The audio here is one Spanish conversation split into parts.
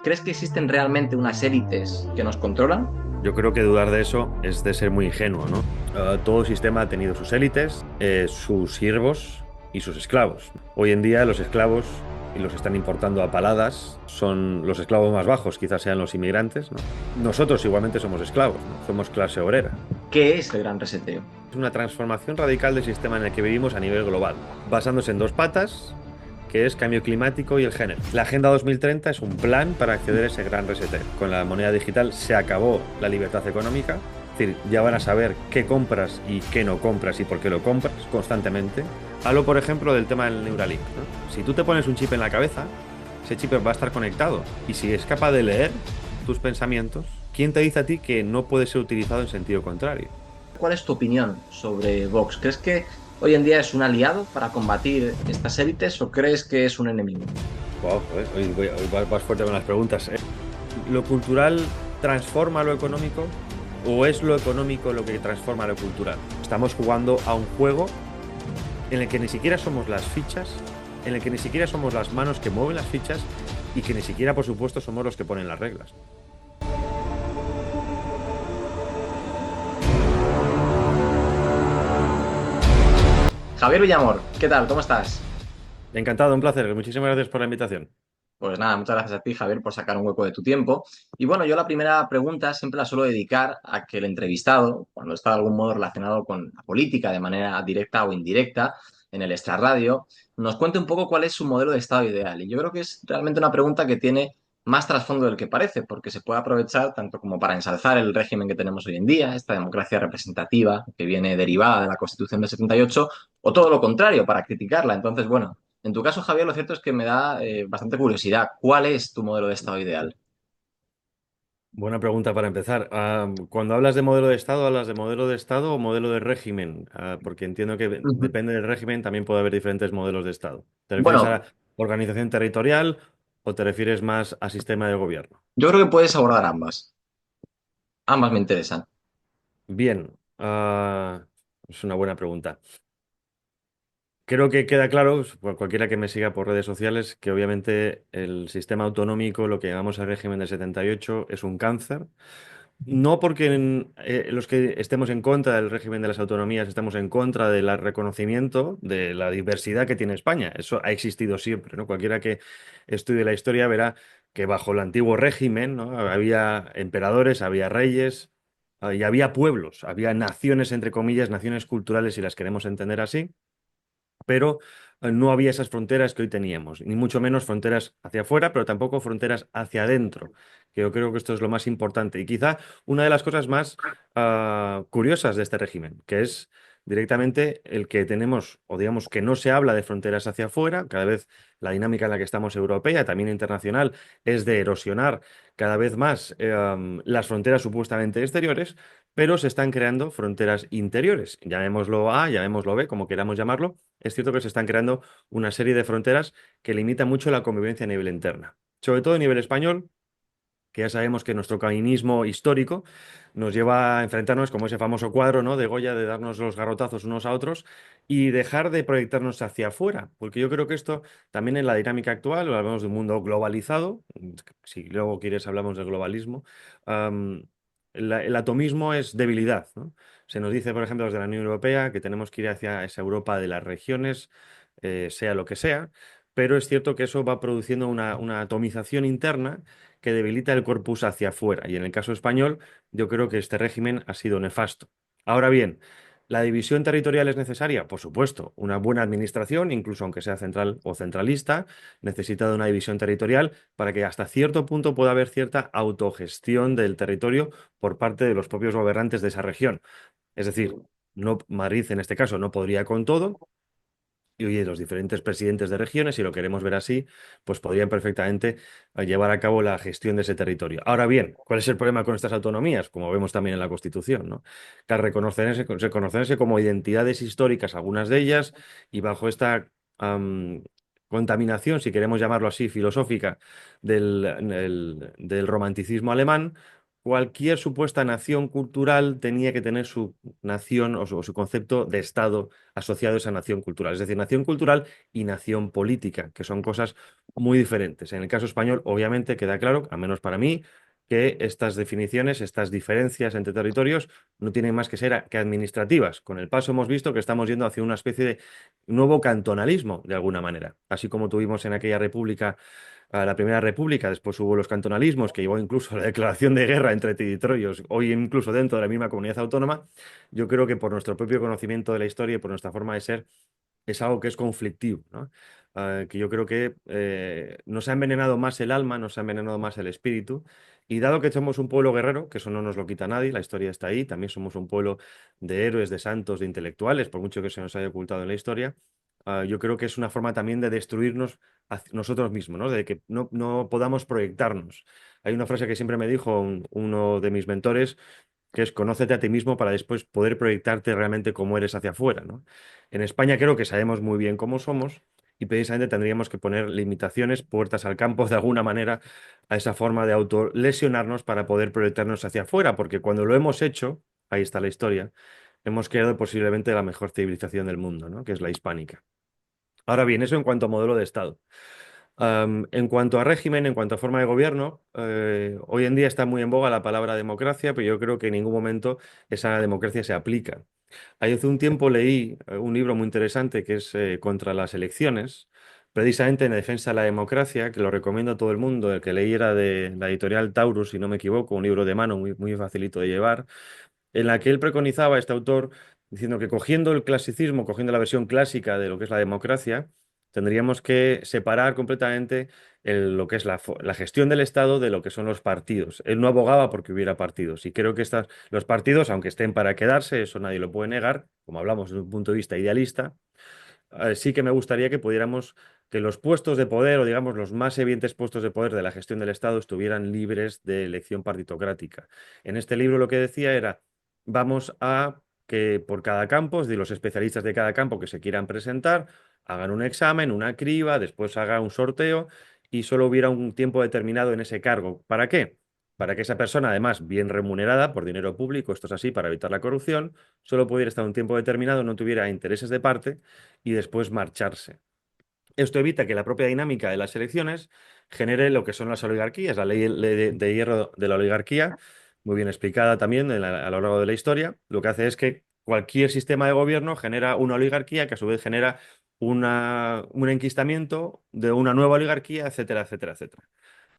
¿Crees que existen realmente unas élites que nos controlan? Yo creo que dudar de eso es de ser muy ingenuo, ¿no? Todo sistema ha tenido sus élites, sus siervos y sus esclavos. Hoy en día los esclavos, y los están importando a paladas, son los esclavos más bajos, quizás sean los inmigrantes, ¿no? Nosotros igualmente somos esclavos, ¿no? Somos clase obrera. ¿Qué es el gran reseteo? Es una transformación radical del sistema en el que vivimos a nivel global, basándose en dos patas, que es cambio climático y el género. La Agenda 2030 es un plan para acceder a ese gran reseteo. Con la moneda digital se acabó la libertad económica, es decir, ya van a saber qué compras y qué no compras y por qué lo compras constantemente. Hablo, por ejemplo, del tema del Neuralink, ¿no? Si tú te pones un chip en la cabeza, ese chip va a estar conectado y si es capaz de leer tus pensamientos, ¿quién te dice a ti que no puede ser utilizado en sentido contrario? ¿Cuál es tu opinión sobre Vox? ¿Crees que hoy en día es un aliado para combatir estas élites o crees que es un enemigo? Wow, hoy vas fuerte con las preguntas. ¿Lo cultural transforma lo económico o es lo económico lo que transforma lo cultural? Estamos jugando a un juego en el que ni siquiera somos las fichas, en el que ni siquiera somos las manos que mueven las fichas y que ni siquiera, por supuesto, somos los que ponen las reglas. Javier Villamor, ¿qué tal? ¿Cómo estás? Encantado, un placer. Muchísimas gracias por la invitación. Pues nada, muchas gracias a ti, Javier, por sacar un hueco de tu tiempo. Y bueno, yo la primera pregunta siempre la suelo dedicar a que el entrevistado, cuando está de algún modo relacionado con la política de manera directa o indirecta en el extrarradio, nos cuente un poco cuál es su modelo de estado ideal. Y yo creo que es realmente una pregunta que tiene más trasfondo del que parece, porque se puede aprovechar tanto como para ensalzar el régimen que tenemos hoy en día, esta democracia representativa que viene derivada de la Constitución del 78, o todo lo contrario, para criticarla. Entonces, bueno. En tu caso, Javier, lo cierto es que me da bastante curiosidad. ¿Cuál es tu modelo de estado ideal? Buena pregunta para empezar. Cuando hablas de modelo de Estado, ¿hablas de modelo de Estado o modelo de régimen? Porque entiendo que Ujú. depende del régimen, también puede haber diferentes modelos de Estado. ¿Te refieres a Bueno, la organización territorial o te refieres más a sistema de gobierno? yo creo que puedes abordar ambas. Ambas me interesan. Bien, es una buena pregunta. Creo que queda claro, pues, por cualquiera que me siga por redes sociales, que obviamente el sistema autonómico, lo que llamamos el régimen del 78, es un cáncer. No porque los que estemos en contra del régimen de las autonomías estemos en contra del reconocimiento de la diversidad que tiene España. Eso ha existido siempre, ¿no? Cualquiera que estudie la historia verá que bajo el antiguo régimen, ¿no? Había emperadores, había reyes, y había pueblos, había naciones, entre comillas, naciones culturales, si las queremos entender así, pero no había esas fronteras que hoy teníamos, ni mucho menos fronteras hacia afuera, pero tampoco fronteras hacia adentro, que yo creo que esto es lo más importante. Y quizá una de las cosas más curiosas de este régimen, que es directamente el que tenemos, o digamos que no se habla de fronteras hacia afuera, cada vez la dinámica en la que estamos europea, también internacional, es de erosionar cada vez más las fronteras supuestamente exteriores, pero se están creando fronteras interiores, llamémoslo A, llamémoslo B, como queramos llamarlo. Es cierto que se están creando una serie de fronteras que limitan mucho la convivencia a nivel interna, sobre todo a nivel español, que ya sabemos que nuestro caminismo histórico nos lleva a enfrentarnos como ese famoso cuadro, ¿no? De Goya, de darnos los garrotazos unos a otros y dejar de proyectarnos hacia afuera, porque yo creo que esto también en la dinámica actual, hablamos de un mundo globalizado, si luego quieres hablamos del globalismo, am, el atomismo es debilidad, ¿no? Se nos dice, por ejemplo, desde la Unión Europea que tenemos que ir hacia esa Europa de las regiones, sea lo que sea, pero es cierto que eso va produciendo una atomización interna que debilita el corpus hacia afuera. Y en el caso español, yo creo que este régimen ha sido nefasto. Ahora bien, ¿la división territorial es necesaria? Por supuesto. Una buena administración, incluso aunque sea central o centralista, necesita de una división territorial para que hasta cierto punto pueda haber cierta autogestión del territorio por parte de los propios gobernantes de esa región. Es decir, no, Madrid en este caso no podría con todo, y oye, los diferentes presidentes de regiones, si lo queremos ver así, pues podrían perfectamente llevar a cabo la gestión de ese territorio. Ahora bien, ¿cuál es el problema con estas autonomías? Como vemos también en la Constitución, ¿no? Que al reconocerse como identidades históricas, algunas de ellas, y bajo esta contaminación, si queremos llamarlo así, filosófica del romanticismo alemán, cualquier supuesta nación cultural tenía que tener su nación o su concepto de Estado asociado a esa nación cultural. Es decir, nación cultural y nación política, que son cosas muy diferentes. En el caso español, obviamente, queda claro, al menos para mí, que estas definiciones, estas diferencias entre territorios no tienen más que ser que administrativas. Con el paso hemos visto que estamos yendo hacia una especie de nuevo cantonalismo, de alguna manera. Así como tuvimos en aquella república a la Primera República, después hubo los cantonalismos, que llevó incluso a la declaración de guerra entre territorios, hoy incluso dentro de la misma comunidad autónoma. Yo creo que por nuestro propio conocimiento de la historia y por nuestra forma de ser, es algo que es conflictivo, ¿no? Que yo creo que nos ha envenenado más el alma, nos ha envenenado más el espíritu, y dado que somos un pueblo guerrero, que eso no nos lo quita nadie, la historia está ahí, también somos un pueblo de héroes, de santos, de intelectuales, por mucho que se nos haya ocultado en la historia. Yo creo que es una forma también de destruirnos a nosotros mismos, ¿no? De que no podamos proyectarnos. Hay una frase que siempre me dijo uno de mis mentores, que es conócete a ti mismo para después poder proyectarte realmente como eres hacia afuera, ¿no? En España creo que sabemos muy bien cómo somos y precisamente tendríamos que poner limitaciones, puertas al campo de alguna manera a esa forma de autolesionarnos para poder proyectarnos hacia afuera, porque cuando lo hemos hecho, ahí está la historia, hemos creado posiblemente la mejor civilización del mundo, ¿no? Que es la hispánica. Ahora bien, eso en cuanto a modelo de Estado. En cuanto a régimen, en cuanto a forma de gobierno, hoy en día está muy en boga la palabra democracia, pero yo creo que en ningún momento esa democracia se aplica. Hace un tiempo leí un libro muy interesante que es Contra las elecciones, precisamente en defensa de la democracia, que lo recomiendo a todo el mundo, el que leí era de la editorial Taurus, si no me equivoco, un libro de mano muy facilito de llevar, en la que él preconizaba, este autor, diciendo que cogiendo el clasicismo, cogiendo la versión clásica de lo que es la democracia, tendríamos que separar completamente lo que es la gestión del Estado de lo que son los partidos. Él no abogaba porque hubiera partidos y creo que los partidos, aunque estén para quedarse, eso nadie lo puede negar, como hablamos desde un punto de vista idealista, sí que me gustaría que pudiéramos, que los puestos de poder o digamos los más evidentes puestos de poder de la gestión del Estado estuvieran libres de elección partitocrática. En este libro lo que decía era, vamos a que por cada campo, es decir, los especialistas de cada campo que se quieran presentar, hagan un examen, una criba, después haga un sorteo y solo hubiera un tiempo determinado en ese cargo. ¿Para qué? Para que esa persona, además bien remunerada por dinero público, esto es así para evitar la corrupción, solo pudiera estar un tiempo determinado, no tuviera intereses de parte y después marcharse. Esto evita que la propia dinámica de las elecciones genere lo que son las oligarquías, la ley de hierro de la oligarquía, muy bien explicada también a lo largo de la historia. Lo que hace es que cualquier sistema de gobierno genera una oligarquía que a su vez genera un enquistamiento de una nueva oligarquía, etcétera, etcétera, etcétera.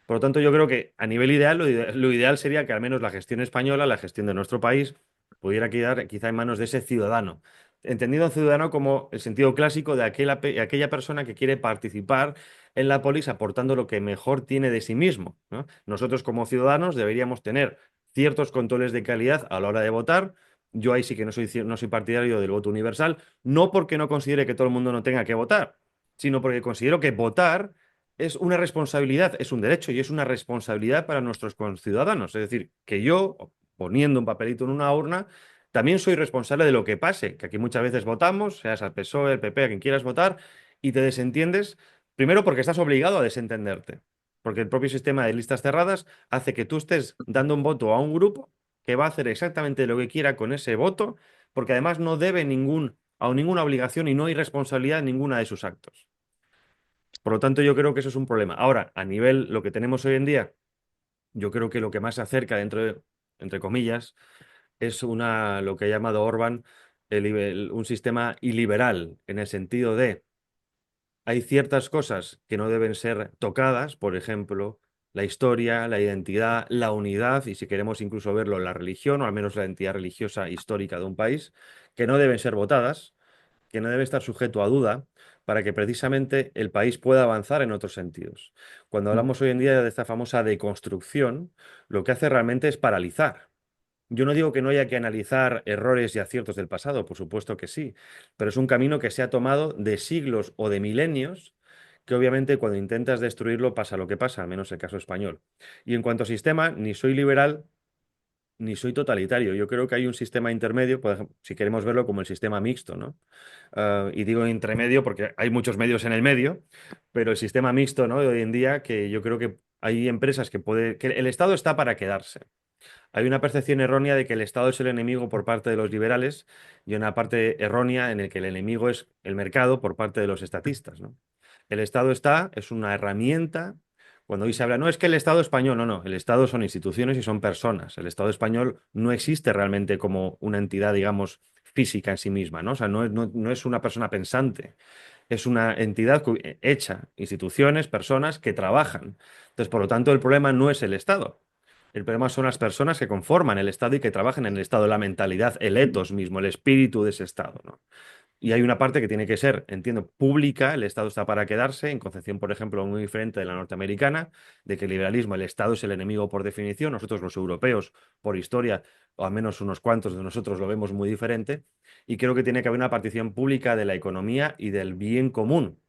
Por lo tanto, yo creo que a nivel ideal, lo ideal sería que al menos la gestión española, la gestión de nuestro país, pudiera quedar quizá en manos de ese ciudadano. Entendido ciudadano como el sentido clásico de aquella persona que quiere participar en la polis aportando lo que mejor tiene de sí mismo, ¿no? Nosotros como ciudadanos deberíamos tener ciertos controles de calidad a la hora de votar. Yo ahí sí que no soy partidario del voto universal, no porque no considere que todo el mundo no tenga que votar, sino porque considero que votar es una responsabilidad, es un derecho y es una responsabilidad para nuestros conciudadanos. Es decir, que yo, poniendo un papelito en una urna, también soy responsable de lo que pase, que aquí muchas veces votamos, seas al PSOE, al PP, a quien quieras votar, y te desentiendes, primero porque estás obligado a desentenderte, porque el propio sistema de listas cerradas hace que tú estés dando un voto a un grupo que va a hacer exactamente lo que quiera con ese voto, porque además no debe a ninguna obligación y no hay responsabilidad en ninguna de sus actos. Por lo tanto, yo creo que eso es un problema. Ahora, a nivel lo que tenemos hoy en día, yo creo que lo que más se acerca entre comillas, es lo que ha llamado Orbán un sistema iliberal, en el sentido de hay ciertas cosas que no deben ser tocadas, por ejemplo, la historia, la identidad, la unidad, y si queremos incluso verlo, la religión, o al menos la identidad religiosa histórica de un país, que no deben ser votadas, que no debe estar sujeto a duda para que precisamente el país pueda avanzar en otros sentidos. Cuando hablamos hoy en día de esta famosa deconstrucción, lo que hace realmente es paralizar. Yo no digo que no haya que analizar errores y aciertos del pasado, por supuesto que sí, pero es un camino que se ha tomado de siglos o de milenios, que obviamente cuando intentas destruirlo pasa lo que pasa, al menos el caso español. Y en cuanto a sistema, ni soy liberal ni soy totalitario. Yo creo que hay un sistema intermedio, por ejemplo, si queremos verlo como el sistema mixto, ¿no? Y digo intermedio porque hay muchos medios en el medio, pero el sistema mixto, ¿no? De hoy en día, que yo creo que hay empresas que el Estado está para quedarse. Hay una percepción errónea de que el Estado es el enemigo por parte de los liberales y una parte errónea en el que el enemigo es el mercado por parte de los estatistas, ¿no? El Estado es una herramienta. Cuando hoy se habla, no es que el Estado español, no, no, el Estado son instituciones y son personas. El Estado español no existe realmente como una entidad, digamos, física en sí misma, ¿no? O sea, no es una persona pensante, es una entidad hecha, instituciones, personas que trabajan. Entonces, por lo tanto, el problema no es el Estado. El problema son las personas que conforman el Estado y que trabajan en el Estado, la mentalidad, el ethos mismo, el espíritu de ese Estado, ¿no? Y hay una parte que tiene que ser, entiendo, pública, el Estado está para quedarse, en concepción, por ejemplo, muy diferente de la norteamericana, de que el liberalismo, el Estado es el enemigo por definición, nosotros los europeos, por historia, o al menos unos cuantos de nosotros lo vemos muy diferente, y creo que tiene que haber una partición pública de la economía y del bien común.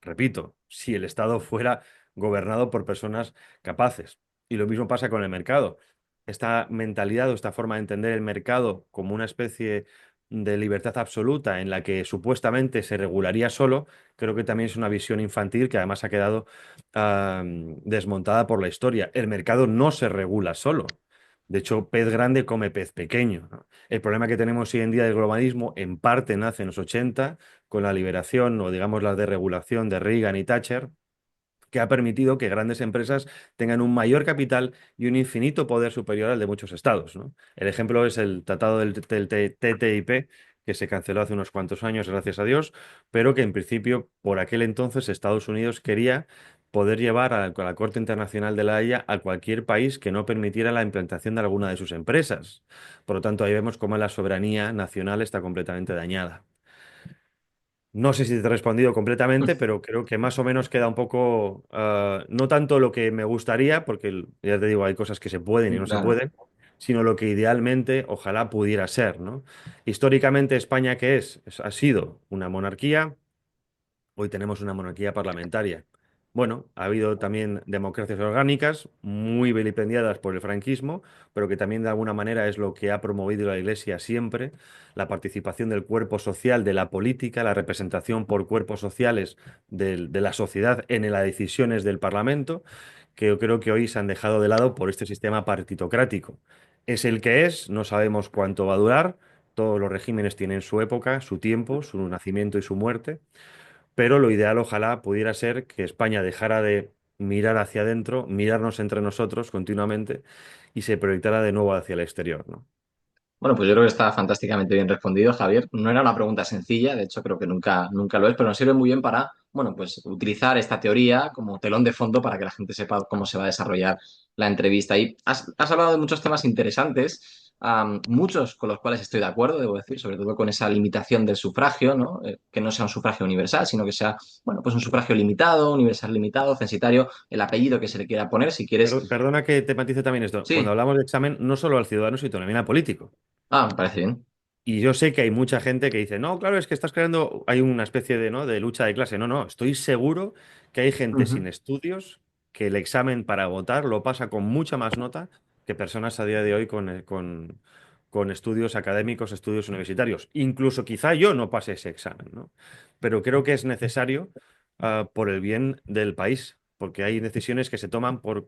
Repito, si el Estado fuera gobernado por personas capaces. Y lo mismo pasa con el mercado. Esta mentalidad o esta forma de entender el mercado como una especie de libertad absoluta en la que supuestamente se regularía solo, creo que también es una visión infantil que además ha quedado desmontada por la historia. El mercado no se regula solo. De hecho, pez grande come pez pequeño, ¿no? El problema que tenemos hoy en día del globalismo en parte nace en los 80 con la liberación o digamos la desregulación de Reagan y Thatcher, que ha permitido que grandes empresas tengan un mayor capital y un infinito poder superior al de muchos estados, ¿no? El ejemplo es el tratado del TTIP, que se canceló hace unos cuantos años, gracias a Dios, pero que en principio por aquel entonces Estados Unidos quería poder llevar a la Corte Internacional de la Haya a cualquier país que no permitiera la implantación de alguna de sus empresas. Por lo tanto, ahí vemos cómo la soberanía nacional está completamente dañada. No sé si te he respondido completamente, pero creo que más o menos queda un poco, no tanto lo que me gustaría, porque ya te digo, hay cosas que se pueden y no se Claro. pueden, sino lo que idealmente ojalá pudiera ser, ¿no? Históricamente España, ¿qué es? Ha sido una monarquía. Hoy tenemos una monarquía parlamentaria. Bueno, ha habido también democracias orgánicas, muy vilipendiadas por el franquismo, pero que también de alguna manera es lo que ha promovido la Iglesia siempre, la participación del cuerpo social de la política, la representación por cuerpos sociales de la sociedad en las decisiones del Parlamento, que yo creo que hoy se han dejado de lado por este sistema partitocrático. Es el que es, no sabemos cuánto va a durar, todos los regímenes tienen su época, su tiempo, su nacimiento y su muerte. Pero lo ideal ojalá pudiera ser que España dejara de mirar hacia adentro, mirarnos entre nosotros continuamente y se proyectara de nuevo hacia el exterior, ¿no? Bueno, pues yo creo que está fantásticamente bien respondido, Javier. No era una pregunta sencilla, de hecho creo que nunca lo es, pero nos sirve muy bien para, bueno, pues utilizar esta teoría como telón de fondo para que la gente sepa cómo se va a desarrollar la entrevista. Y has hablado de muchos temas interesantes, muchos con los cuales estoy de acuerdo, debo decir, sobre todo con esa limitación del sufragio, ¿no? Que no sea un sufragio universal, sino que sea, bueno, pues un sufragio limitado, universal limitado, censitario, el apellido que se le quiera poner, si quieres. Perdona que te matice también esto. Cuando Sí, hablamos de examen, no solo al ciudadano, sino también al político. me parece bien. Y yo sé que hay mucha gente que dice, no, claro, es que estás creando, hay una especie de, ¿no?, de lucha de clase. No, no, estoy seguro que hay gente sin Ujú. estudios que el examen para votar lo pasa con mucha más nota que personas a día de hoy con estudios académicos, estudios universitarios. Incluso quizá yo no pase ese examen, ¿no? Pero creo que es necesario por el bien del país, porque hay decisiones que se toman por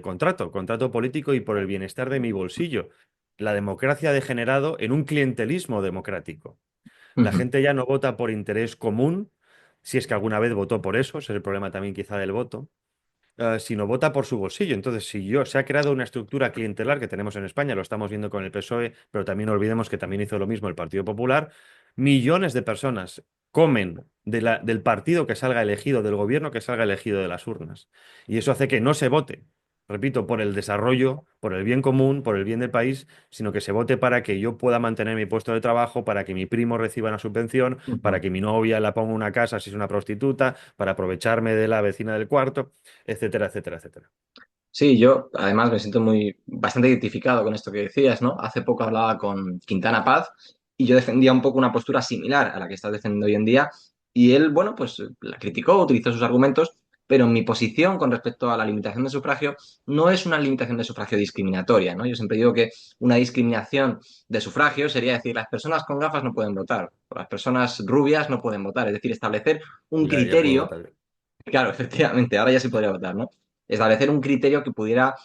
contrato político y por el bienestar de mi bolsillo. La democracia ha degenerado en un clientelismo democrático. La Ujú. gente ya no vota por interés común, si es que alguna vez votó por eso, ese es el problema también quizá del voto, sino vota por su bolsillo. Entonces, si se ha creado una estructura clientelar que tenemos en España, lo estamos viendo con el PSOE, pero también no olvidemos que también hizo lo mismo el Partido Popular, millones de personas comen del partido que salga elegido, del gobierno que salga elegido de las urnas. Y eso hace que no se vote, repito, por el desarrollo, por el bien común, por el bien del país, sino que se vote para que yo pueda mantener mi puesto de trabajo, para que mi primo reciba una subvención, para Ujú. que mi novia la ponga una casa si es una prostituta, para aprovecharme de la vecina del cuarto, etcétera, etcétera, etcétera. Sí, yo además me siento bastante identificado con esto que decías, ¿no? Hace poco hablaba con Quintana Paz y yo defendía un poco una postura similar a la que estás defendiendo hoy en día y él, bueno, pues la criticó, utilizó sus argumentos, pero mi posición con respecto a la limitación de sufragio no es una limitación de sufragio discriminatoria, ¿no? Yo siempre digo que una discriminación de sufragio sería decir, las personas con gafas no pueden votar, o las personas rubias no pueden votar, es decir, establecer un Ya puedo criterio. votar. Claro, efectivamente, ahora ya se podría votar, ¿no? Establecer un criterio que pudiera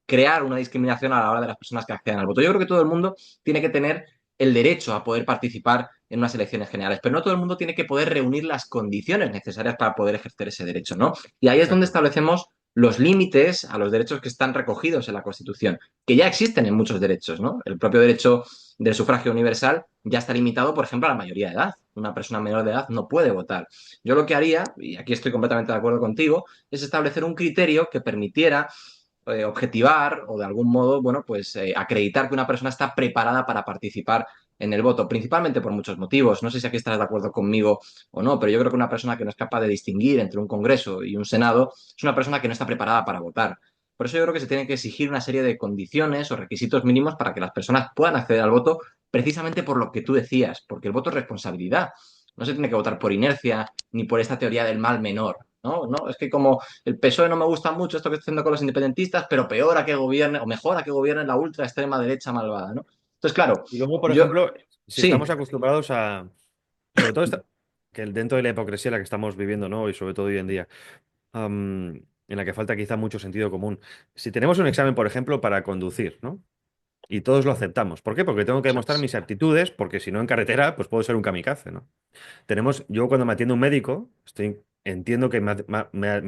crear una discriminación a la hora de las personas que acceden al voto. Yo creo que todo el mundo tiene que tener el derecho a poder participar en unas elecciones generales, pero no todo el mundo tiene que poder reunir las condiciones necesarias para poder ejercer ese derecho, ¿no? Y ahí es donde Exacto. establecemos los límites a los derechos que están recogidos en la Constitución, que ya existen en muchos derechos, ¿no? El propio derecho del sufragio universal ya está limitado, por ejemplo, a la mayoría de edad. Una persona menor de edad no puede votar. Yo lo que haría, y aquí estoy completamente de acuerdo contigo, es establecer un criterio que permitiera objetivar o de algún modo, bueno, pues acreditar que una persona está preparada para participar en el voto, principalmente por muchos motivos. No sé si aquí estarás de acuerdo conmigo o no, pero yo creo que una persona que no es capaz de distinguir entre un Congreso y un Senado es una persona que no está preparada para votar. Por eso yo creo que se tiene que exigir una serie de condiciones o requisitos mínimos para que las personas puedan acceder al voto, precisamente por lo que tú decías, porque el voto es responsabilidad. No se tiene que votar por inercia ni por esta teoría del mal menor. No, no, es que como el PSOE no me gusta mucho esto que está haciendo con los independentistas, pero peor a que gobierne, o mejor a que gobierne la ultra extrema derecha malvada, ¿no? Entonces, claro, Y luego, por yo ejemplo, si sí, estamos acostumbrados a, sobre todo que dentro de la hipocresía en la que estamos viviendo, ¿no? Y sobre todo hoy en día, en la que falta quizá mucho sentido común. Si tenemos un examen, por ejemplo, para conducir, ¿no? Y todos lo aceptamos. ¿Por qué? Porque tengo que eso demostrar es. mis aptitudes, porque si no en carretera, pues puedo ser un kamikaze, ¿no? Yo cuando me atiende un médico, entiendo que me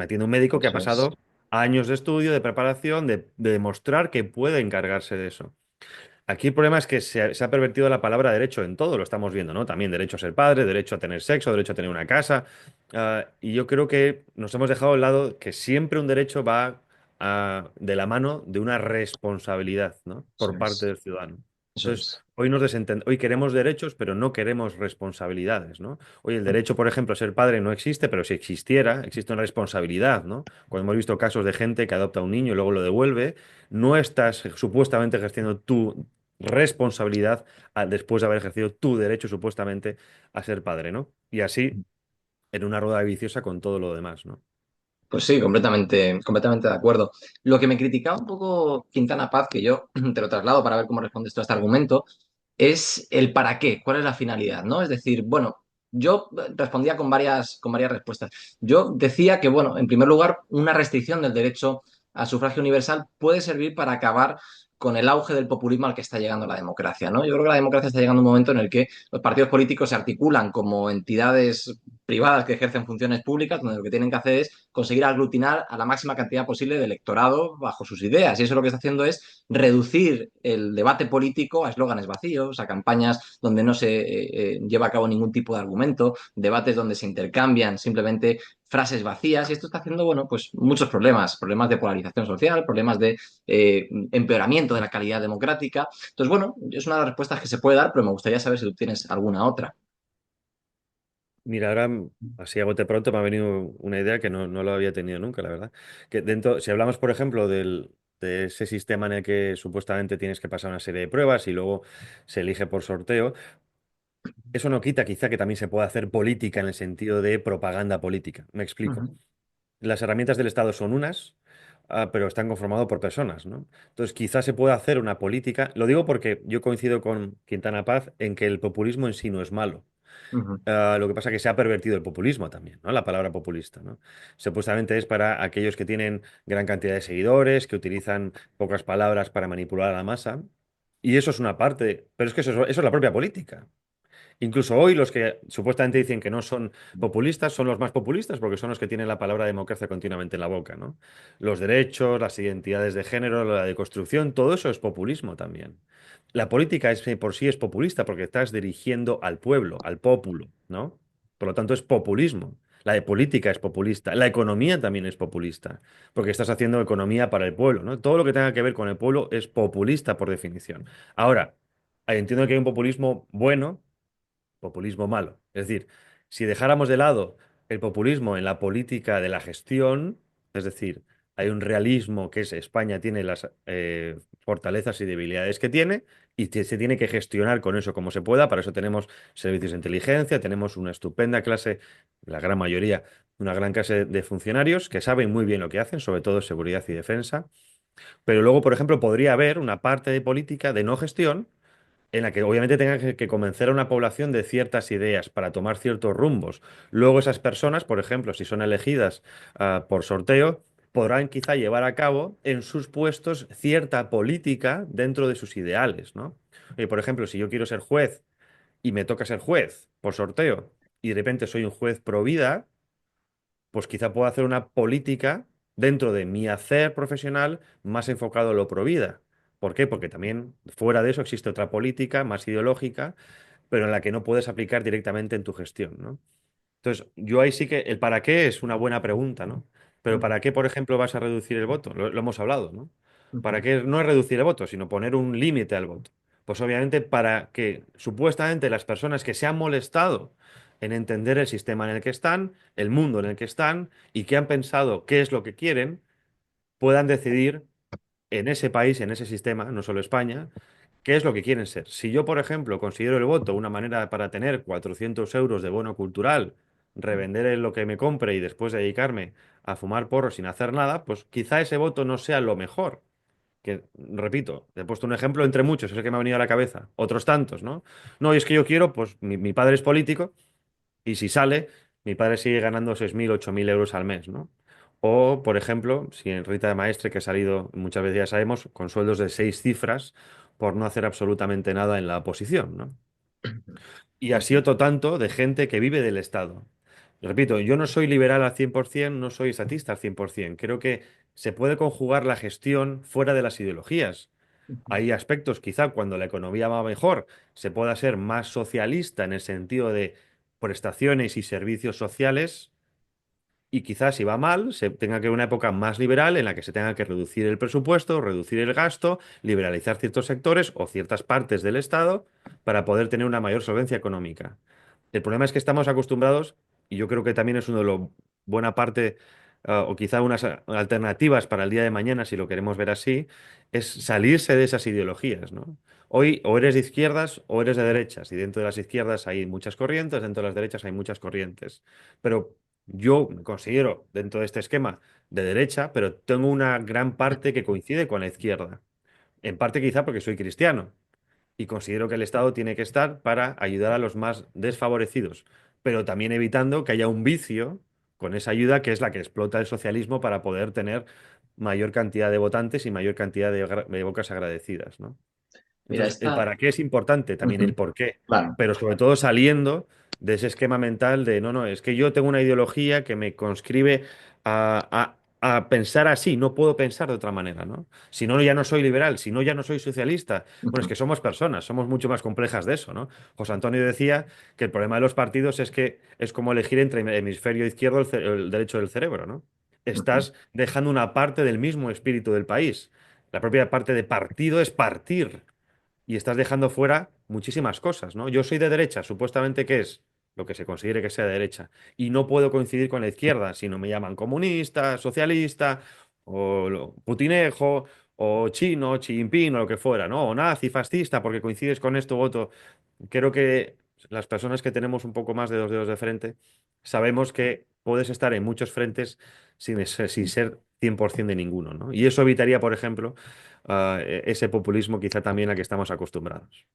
atiende un médico que ha Eso es. pasado años de estudio, de preparación, de demostrar que puede encargarse de eso. Aquí el problema es que se ha pervertido la palabra derecho en todo, lo estamos viendo, ¿no? También derecho a ser padre, derecho a tener sexo, derecho a tener una casa. Y yo creo que nos hemos dejado al lado que siempre un derecho va de la mano de una responsabilidad, ¿no? Eso Por parte es. del ciudadano. Eso Entonces, es. hoy queremos derechos, pero no queremos responsabilidades, ¿no? Hoy el derecho, por ejemplo, a ser padre no existe, pero si existiera, existe una responsabilidad, ¿no? Cuando hemos visto casos de gente que adopta a un niño y luego lo devuelve, no estás supuestamente ejerciendo tu responsabilidad después de haber ejercido tu derecho supuestamente a ser padre, ¿no? Y así en una rueda viciosa con todo lo demás, ¿no? Pues sí, completamente, completamente de acuerdo. Lo que me criticaba un poco Quintana Paz, que yo te lo traslado para ver cómo respondes tú a este argumento, es el para qué, cuál es la finalidad, ¿no? Es decir, bueno, yo respondía con varias respuestas. Yo decía que, bueno, en primer lugar, una restricción del derecho al sufragio universal puede servir para acabar con el auge del populismo al que está llegando la democracia, ¿no? Yo creo que la democracia está llegando a un momento en el que los partidos políticos se articulan como entidades privadas que ejercen funciones públicas, donde lo que tienen que hacer es conseguir aglutinar a la máxima cantidad posible de electorado bajo sus ideas. Y eso lo que está haciendo es reducir el debate político a eslóganes vacíos, a campañas donde no se lleva a cabo ningún tipo de argumento, debates donde se intercambian simplemente frases vacías. Y esto está haciendo, bueno, pues muchos problemas, problemas de polarización social, problemas de empeoramiento de la calidad democrática. Entonces, bueno, es una de las respuestas que se puede dar, pero me gustaría saber si tú tienes alguna otra. Mira, ahora así a bote pronto me ha venido una idea que no lo había tenido nunca, la verdad. Que dentro, si hablamos, por ejemplo, de ese sistema en el que supuestamente tienes que pasar una serie de pruebas y luego se elige por sorteo, eso no quita quizá que también se pueda hacer política en el sentido de propaganda política. Me Uh explico. -huh, Las herramientas del Estado son unas, pero están conformadas por personas, ¿no? Entonces, quizás se pueda hacer una política. Lo digo porque yo coincido con Quintana Paz en que el populismo en sí no es malo. uh -huh. Lo que pasa es que se ha pervertido el populismo también, ¿no? La palabra populista, ¿no? Supuestamente es para aquellos que tienen gran cantidad de seguidores, que utilizan pocas palabras para manipular a la masa. Y eso es una parte, pero es que eso es la propia política. Incluso hoy los que supuestamente dicen que no son populistas son los más populistas porque son los que tienen la palabra democracia continuamente en la boca, ¿no? Los derechos, las identidades de género, la deconstrucción, todo eso es populismo también. La política por sí es populista porque estás dirigiendo al pueblo, al pópulo, ¿no? Por lo tanto es populismo. La de política es populista, la economía también es populista, porque estás haciendo economía para el pueblo, ¿no? Todo lo que tenga que ver con el pueblo es populista por definición. Ahora, entiendo que hay un populismo bueno, populismo malo. Es decir, si dejáramos de lado el populismo en la política de la gestión, es decir, hay un realismo que es España tiene las fortalezas y debilidades que tiene y se tiene que gestionar con eso como se pueda. Para eso tenemos servicios de inteligencia, tenemos una estupenda clase, la gran mayoría, una gran clase de funcionarios que saben muy bien lo que hacen, sobre todo seguridad y defensa. Pero luego, por ejemplo, podría haber una parte de política de no gestión en la que obviamente tenga que convencer a una población de ciertas ideas para tomar ciertos rumbos. Luego esas personas, por ejemplo, si son elegidas por sorteo, podrán quizá llevar a cabo en sus puestos cierta política dentro de sus ideales, ¿no? Por ejemplo, si yo quiero ser juez y me toca ser juez por sorteo y de repente soy un juez pro vida, pues quizá puedo hacer una política dentro de mi hacer profesional más enfocado a lo pro vida. ¿Por qué? Porque también fuera de eso existe otra política más ideológica, pero en la que no puedes aplicar directamente en tu gestión, ¿no? Entonces, yo ahí sí que el para qué es una buena pregunta, ¿no? Pero Ujú, ¿para qué, por ejemplo, vas a reducir el voto? Lo hemos hablado, ¿no? ¿Para ujú, qué no es reducir el voto, sino poner un límite al voto? Pues obviamente para que supuestamente las personas que se han molestado en entender el sistema en el que están, el mundo en el que están y que han pensado qué es lo que quieren, puedan decidir en ese país, en ese sistema, no solo España, qué es lo que quieren ser. Si yo, por ejemplo, considero el voto una manera para tener 400 euros de bono cultural, revender en lo que me compre y después dedicarme a fumar porro sin hacer nada, pues quizá ese voto no sea lo mejor. Que, repito, te he puesto un ejemplo entre muchos, es el que me ha venido a la cabeza. Otros tantos, ¿no? No, y es que yo quiero, pues mi padre es político y si sale, mi padre sigue ganando 6.000 8.000 euros al mes, ¿no? O, por ejemplo, si en Rita de Maestre, que ha salido muchas veces, ya sabemos, con sueldos de 6 cifras por no hacer absolutamente nada en la oposición, ¿no? Y así ujú. otro tanto de gente que vive del Estado. Repito, yo no soy liberal al 100%, no soy estatista al 100%. Creo que se puede conjugar la gestión fuera de las ideologías. Hay aspectos, quizá cuando la economía va mejor, se pueda ser más socialista en el sentido de prestaciones y servicios sociales, y quizás si va mal, se tenga que ir una época más liberal en la que se tenga que reducir el presupuesto, reducir el gasto, liberalizar ciertos sectores o ciertas partes del Estado para poder tener una mayor solvencia económica. El problema es que estamos acostumbrados, y yo creo que también es uno de los buena parte, o quizá unas alternativas para el día de mañana, si lo queremos ver así, es salirse de esas ideologías, ¿no? Hoy o eres de izquierdas o eres de derechas, y dentro de las izquierdas hay muchas corrientes, dentro de las derechas hay muchas corrientes. Pero yo me considero dentro de este esquema de derecha, pero tengo una gran parte que coincide con la izquierda. En parte quizá porque soy cristiano y considero que el Estado tiene que estar para ayudar a los más desfavorecidos, pero también evitando que haya un vicio con esa ayuda que es la que explota el socialismo para poder tener mayor cantidad de votantes y mayor cantidad de bocas agradecidas, ¿no? Mira, Entonces, el esta... para qué es importante, también el Ujú, por qué, claro. pero sobre todo saliendo de ese esquema mental de, no, no, es que yo tengo una ideología que me conscribe a pensar así, no puedo pensar de otra manera, ¿no? Si no, ya no soy liberal, si no, ya no soy socialista. Bueno, es Ujú, que somos personas, somos mucho más complejas de eso, ¿no? José Antonio decía que el problema de los partidos es que es como elegir entre el hemisferio izquierdo o el derecho del cerebro, ¿no? ujú. Estás dejando una parte del mismo espíritu del país. La propia parte de partido es partir y estás dejando fuera muchísimas cosas, ¿no? Yo soy de derecha, supuestamente que es lo que se considere que sea de derecha, y no puedo coincidir con la izquierda si no me llaman comunista, socialista, o putinejo, o chino, Xi Jinping, o lo que fuera, ¿no? O nazi, fascista, porque coincides con esto u otro. Creo que las personas que tenemos un poco más de dos dedos de frente, sabemos que puedes estar en muchos frentes sin ser 100% de ninguno, ¿no? Y eso evitaría, por ejemplo, ese populismo quizá también al que estamos acostumbrados.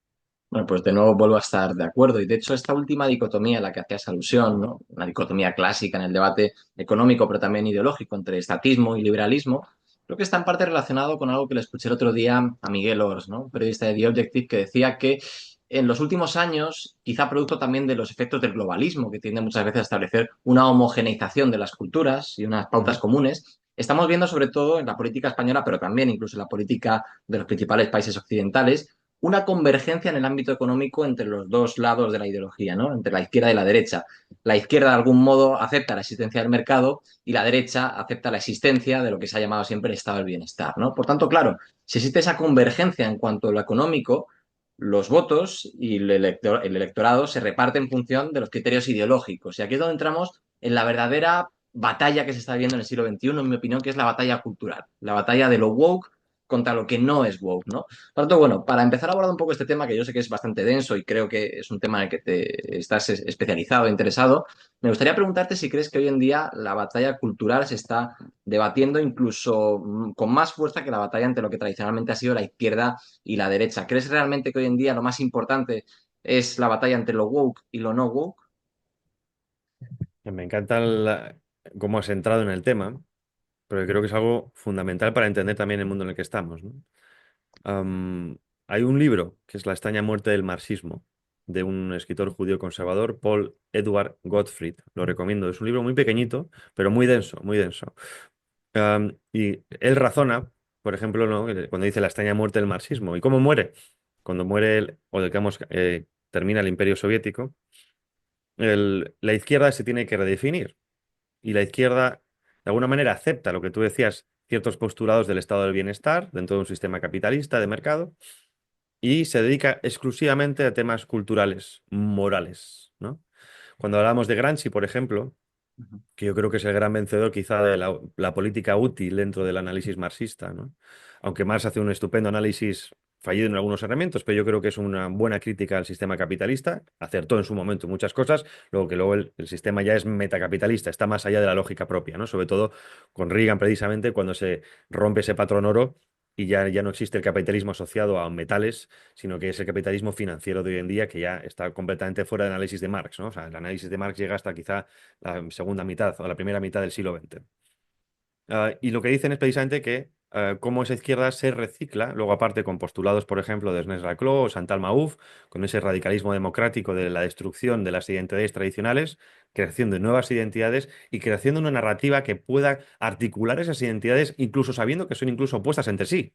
Bueno, pues de nuevo vuelvo a estar de acuerdo. Y de hecho, esta última dicotomía a la que hacías alusión, ¿no? Una dicotomía clásica en el debate económico, pero también ideológico entre estatismo y liberalismo, creo que está en parte relacionado con algo que le escuché el otro día a Miguel Ors, ¿no? Un periodista de The Objective, que decía que en los últimos años, quizá producto también de los efectos del globalismo, que tiende muchas veces a establecer una homogeneización de las culturas y unas pautas Ujú. comunes, estamos viendo sobre todo en la política española, pero también incluso en la política de los principales países occidentales, una convergencia en el ámbito económico entre los dos lados de la ideología, ¿no? Entre la izquierda y la derecha. La izquierda, de algún modo, acepta la existencia del mercado y la derecha acepta la existencia de lo que se ha llamado siempre el estado del bienestar, ¿no? Por tanto, claro, si existe esa convergencia en cuanto a lo económico, los votos y el electorado se reparten en función de los criterios ideológicos. Y aquí es donde entramos en la verdadera batalla que se está viviendo en el siglo XXI, en mi opinión, que es la batalla cultural, la batalla de lo woke contra lo que no es woke, ¿no? Por tanto, bueno, para empezar a abordar un poco este tema, que yo sé que es bastante denso y creo que es un tema en el que te estás especializado, interesado, me gustaría preguntarte si crees que hoy en día la batalla cultural se está debatiendo incluso con más fuerza que la batalla entre lo que tradicionalmente ha sido la izquierda y la derecha. ¿Crees realmente que hoy en día lo más importante es la batalla entre lo woke y lo no woke? Me encanta cómo has entrado en el tema, pero creo que es algo fundamental para entender también el mundo en el que estamos, ¿no? Hay un libro que es La extraña muerte del marxismo, de un escritor judío conservador, Paul Edward Gottfried. Lo recomiendo. Es un libro muy pequeñito, pero muy denso, muy denso. Y él razona, por ejemplo, ¿no? Cuando dice la extraña muerte del marxismo. ¿Y cómo muere? Cuando muere, o digamos, termina el Imperio Soviético, la izquierda se tiene que redefinir. Y la izquierda, de alguna manera, acepta lo que tú decías, ciertos postulados del estado del bienestar dentro de un sistema capitalista de mercado y se dedica exclusivamente a temas culturales, morales, ¿no? Cuando hablamos de Gramsci, por ejemplo, Ujú. que yo creo que es el gran vencedor quizá de la política útil dentro del análisis marxista, ¿no? Aunque Marx hace un estupendo análisis fallido en algunos elementos, pero yo creo que es una buena crítica al sistema capitalista, acertó en su momento en muchas cosas, luego que luego el sistema ya es metacapitalista, está más allá de la lógica propia, ¿no? Sobre todo con Reagan precisamente cuando se rompe ese patrón oro y ya no existe el capitalismo asociado a metales, sino que es el capitalismo financiero de hoy en día que ya está completamente fuera del análisis de Marx, ¿no? O sea, el análisis de Marx llega hasta quizá la segunda mitad o la primera mitad del siglo XX. Y lo que dicen es precisamente que cómo esa izquierda se recicla, luego aparte con postulados, por ejemplo, de Ernest Laclau o Chantal Mouffe, con ese radicalismo democrático de la destrucción de las identidades tradicionales, creación de nuevas identidades y creación de una narrativa que pueda articular esas identidades, incluso sabiendo que son incluso opuestas entre sí.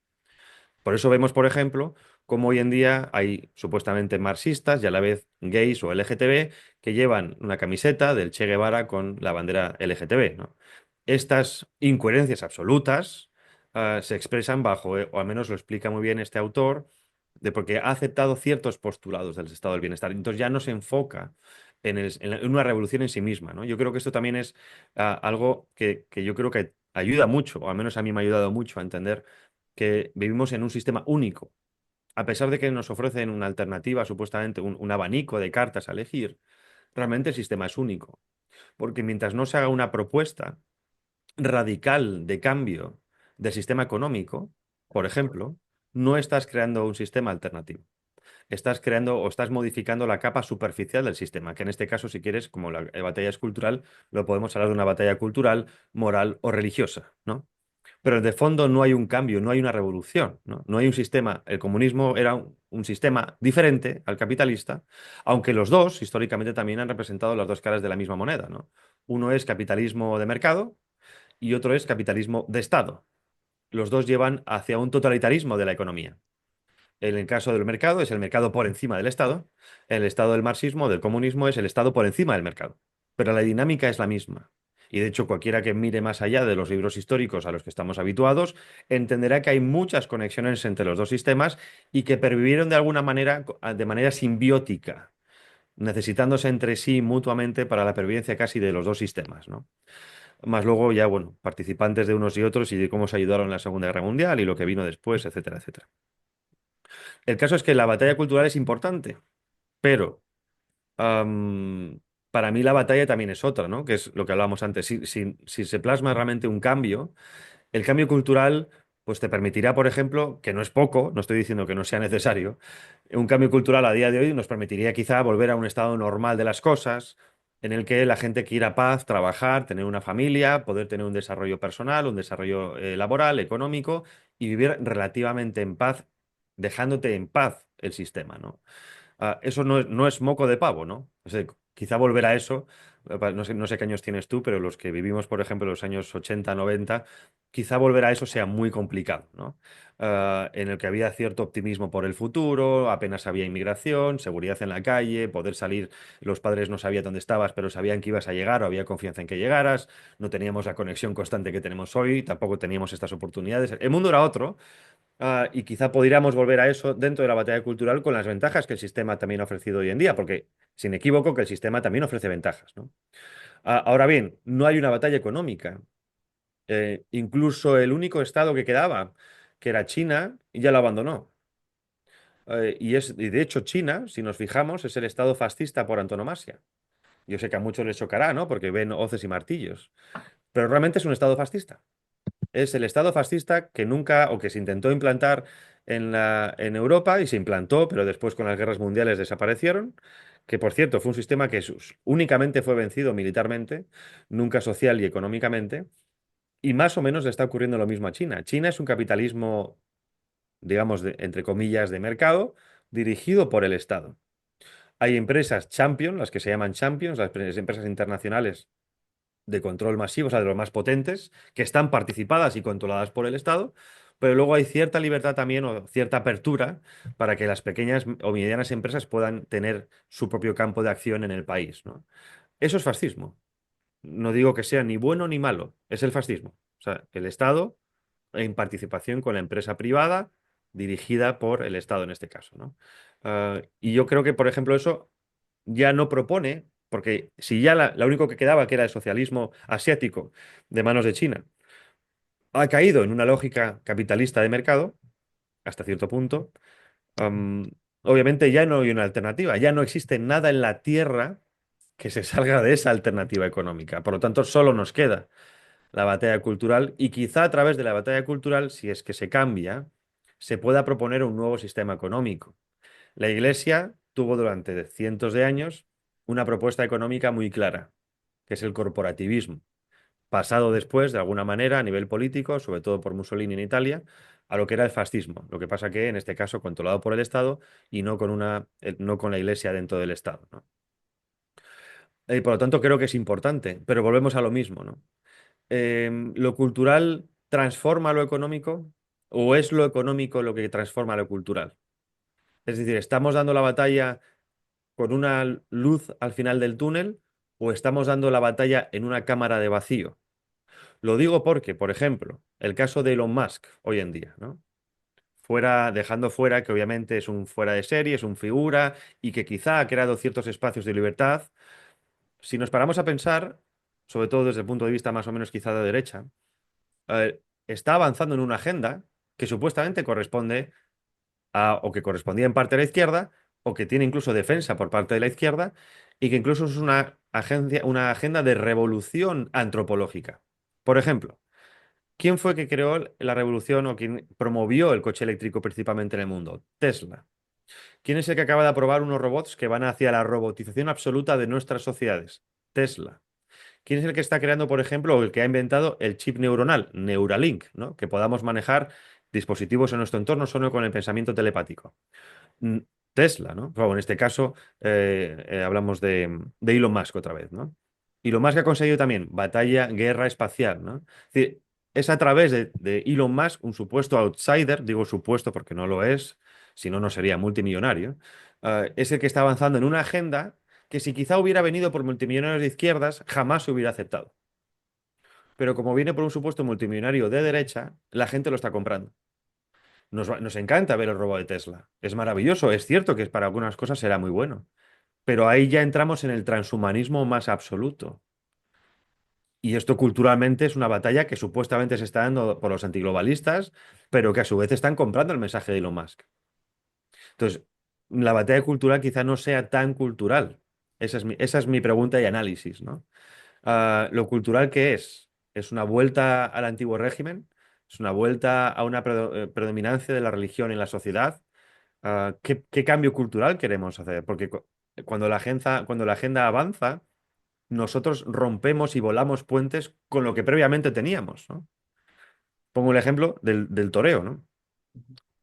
Por eso vemos, por ejemplo, cómo hoy en día hay supuestamente marxistas y a la vez gays o LGTB que llevan una camiseta del Che Guevara con la bandera LGTB, ¿no? Estas incoherencias absolutas se expresan bajo, o al menos lo explica muy bien este autor, de porque ha aceptado ciertos postulados del estado del bienestar. Entonces ya no se enfoca en una revolución en sí misma, ¿no? Yo creo que esto también es algo que yo creo que ayuda mucho, o al menos a mí me ha ayudado mucho a entender que vivimos en un sistema único. A pesar de que nos ofrecen una alternativa, supuestamente un abanico de cartas a elegir, realmente el sistema es único. Porque mientras no se haga una propuesta radical de cambio del sistema económico, por ejemplo, no estás creando un sistema alternativo. Estás creando o estás modificando la capa superficial del sistema, que en este caso, si quieres, como la batalla es cultural, lo podemos hablar de una batalla cultural, moral o religiosa, ¿no? Pero de fondo no hay un cambio, no hay una revolución, ¿no? No hay un sistema. El comunismo era un sistema diferente al capitalista, aunque los dos históricamente también han representado las dos caras de la misma moneda, ¿no? Uno es capitalismo de mercado y otro es capitalismo de Estado. Los dos llevan hacia un totalitarismo de la economía. En el caso del mercado es el mercado por encima del Estado. El estado del marxismo, del comunismo, es el Estado por encima del mercado. Pero la dinámica es la misma. Y de hecho, cualquiera que mire más allá de los libros históricos a los que estamos habituados, entenderá que hay muchas conexiones entre los dos sistemas y que pervivieron de alguna manera, de manera simbiótica, necesitándose entre sí mutuamente para la pervivencia casi de los dos sistemas, ¿no? Más luego ya, bueno, participantes de unos y otros y de cómo se ayudaron en la Segunda Guerra Mundial y lo que vino después, etcétera, etcétera. El caso es que la batalla cultural es importante, pero para mí la batalla también es otra, ¿no? Que es lo que hablábamos antes. Si se plasma realmente un cambio, el cambio cultural, pues te permitirá, por ejemplo, que no es poco, no estoy diciendo que no sea necesario, un cambio cultural a día de hoy nos permitiría quizá volver a un estado normal de las cosas, en el que la gente quiera paz, trabajar, tener una familia, poder tener un desarrollo personal, un desarrollo laboral, económico y vivir relativamente en paz, dejándote en paz el sistema, ¿no? Eso no es moco de pavo, ¿no? O sea, quizá volver a eso, no sé qué años tienes tú, pero los que vivimos, por ejemplo, en los años 80, 90, quizá volver a eso sea muy complicado, ¿no? En el que había cierto optimismo por el futuro, apenas había inmigración, seguridad en la calle, poder salir, los padres no sabían dónde estabas, pero sabían que ibas a llegar o había confianza en que llegaras, no teníamos la conexión constante que tenemos hoy, tampoco teníamos estas oportunidades. El mundo era otro. Y quizá podríamos volver a eso dentro de la batalla cultural con las ventajas que el sistema también ha ofrecido hoy en día, porque sin equívoco que el sistema también ofrece ventajas, ¿no? Ahora bien, no hay una batalla económica. Incluso el único estado que quedaba, que era China, ya lo abandonó. Y de hecho China, si nos fijamos, es el estado fascista por antonomasia. Yo sé que a muchos les chocará, ¿no? Porque ven hoces y martillos, pero realmente es un estado fascista. Es el Estado fascista que nunca o que se intentó implantar en Europa y se implantó, pero después con las guerras mundiales desaparecieron, que por cierto fue un sistema que únicamente fue vencido militarmente, nunca social y económicamente, Y más o menos le está ocurriendo lo mismo a China. China es un capitalismo, digamos, entre comillas, de mercado, dirigido por el Estado. Hay empresas champion, las que se llaman champions, las empresas internacionales de control masivo, o sea, de los más potentes, que están participadas y controladas por el Estado, pero luego hay cierta libertad también o cierta apertura para que las pequeñas o medianas empresas puedan tener su propio campo de acción en el país, ¿no? Eso es fascismo. No digo que sea ni bueno ni malo, es el fascismo. O sea, el Estado en participación con la empresa privada dirigida por el Estado en este caso, ¿no? Y yo creo que, por ejemplo, eso ya no propone, porque si ya la único que quedaba, que era el socialismo asiático de manos de China, ha caído en una lógica capitalista de mercado, hasta cierto punto, am, obviamente ya no hay una alternativa, ya no existe nada en la Tierra que se salga de esa alternativa económica. Por lo tanto, solo nos queda la batalla cultural y quizá a través de la batalla cultural, si es que se cambia, se pueda proponer un nuevo sistema económico. La Iglesia tuvo durante cientos de años una propuesta económica muy clara, que es el corporativismo, pasado después, de alguna manera, a nivel político, sobre todo por Mussolini en Italia, a lo que era el fascismo. Lo que pasa que, en este caso, controlado por el Estado y no con la Iglesia dentro del Estado, ¿no? Y por lo tanto, creo que es importante, pero volvemos a lo mismo, ¿no? ¿Lo cultural transforma lo económico o es lo económico lo que transforma lo cultural? Es decir, ¿estamos dando la batalla con una luz al final del túnel o estamos dando la batalla en una cámara de vacío? Lo digo porque, por ejemplo, el caso de Elon Musk hoy en día, ¿no? Dejando fuera que obviamente es un fuera de serie, es un figura y que quizá ha creado ciertos espacios de libertad. Si nos paramos a pensar, sobre todo desde el punto de vista más o menos quizá de derecha, está avanzando en una agenda que supuestamente corresponde o que correspondía en parte a la izquierda, o que tiene incluso defensa por parte de la izquierda, y que incluso es una agenda de revolución antropológica. Por ejemplo, ¿quién fue que creó la revolución o quien promovió el coche eléctrico principalmente en el mundo? Tesla. ¿Quién es el que acaba de aprobar unos robots que van hacia la robotización absoluta de nuestras sociedades? Tesla. ¿Quién es el que está creando, por ejemplo, o el que ha inventado el chip neuronal, Neuralink, ¿no? Que podamos manejar dispositivos en nuestro entorno solo con el pensamiento telepático? Mm, Tesla, ¿no? Bueno, en este caso hablamos de Elon Musk otra vez, ¿no? Elon Musk ha conseguido también batalla, guerra espacial, ¿no? Es decir, es a través de Elon Musk, un supuesto outsider, digo supuesto porque no lo es, si no, no sería multimillonario, es el que está avanzando en una agenda que si quizá hubiera venido por multimillonarios de izquierdas, jamás se hubiera aceptado. Pero como viene por un supuesto multimillonario de derecha, la gente lo está comprando. Nos encanta ver el robo de Tesla. Es maravilloso. Es cierto que para algunas cosas será muy bueno. Pero ahí ya entramos en el transhumanismo más absoluto. Y esto culturalmente es una batalla que supuestamente se está dando por los antiglobalistas, pero que a su vez están comprando el mensaje de Elon Musk. Entonces, la batalla cultural quizá no sea tan cultural. Esa es mi pregunta y análisis, ¿no? ¿Lo cultural qué es? ¿Es una vuelta al antiguo régimen? ¿Es una vuelta a una predominancia de la religión en la sociedad? ¿Qué cambio cultural queremos hacer? Porque cuando la agenda avanza, nosotros rompemos y volamos puentes con lo que previamente teníamos, ¿no? Pongo el ejemplo del toreo, ¿no?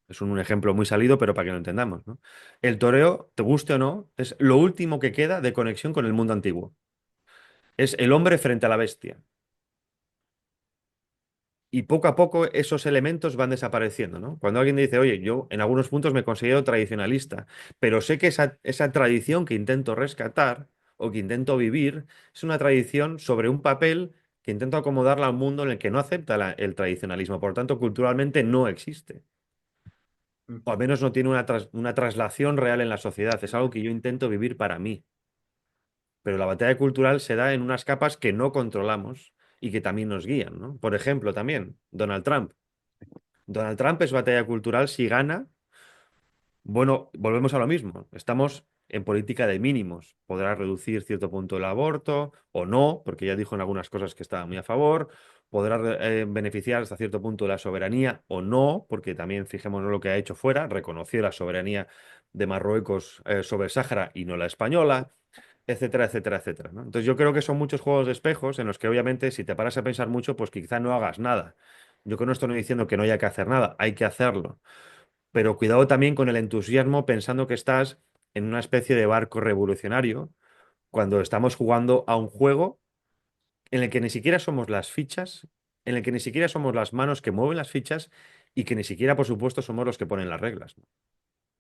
Es un ejemplo muy salido, pero para que lo entendamos, ¿no? El toreo, te guste o no, es lo último que queda de conexión con el mundo antiguo. Es el hombre frente a la bestia. Y poco a poco esos elementos van desapareciendo, ¿no? Cuando alguien dice, oye, yo en algunos puntos me considero tradicionalista, pero sé que esa tradición que intento rescatar o que intento vivir es una tradición sobre un papel que intento acomodarla a un mundo en el que no acepta el tradicionalismo, por lo tanto, culturalmente no existe. O al menos no tiene una traslación real en la sociedad. Es algo que yo intento vivir para mí. Pero la batalla cultural se da en unas capas que no controlamos y que también nos guían, ¿no? Por ejemplo, también Donald Trump. Donald Trump es batalla cultural si gana. Bueno, volvemos a lo mismo. Estamos en política de mínimos. Podrá reducir cierto punto el aborto o no, porque ya dijo en algunas cosas que estaba muy a favor. Podrá beneficiar hasta cierto punto de la soberanía o no, porque también fijémonos lo que ha hecho fuera. Reconoció la soberanía de Marruecos sobre el Sáhara y no la española. etcétera, etcétera, etcétera, ¿no? Entonces yo creo que son muchos juegos de espejos en los que obviamente si te paras a pensar mucho, pues quizá no hagas nada. Yo con esto no estoy diciendo que no haya que hacer nada, hay que hacerlo. Pero cuidado también con el entusiasmo pensando que estás en una especie de barco revolucionario cuando estamos jugando a un juego en el que ni siquiera somos las fichas, en el que ni siquiera somos las manos que mueven las fichas y que ni siquiera, por supuesto, somos los que ponen las reglas, ¿no?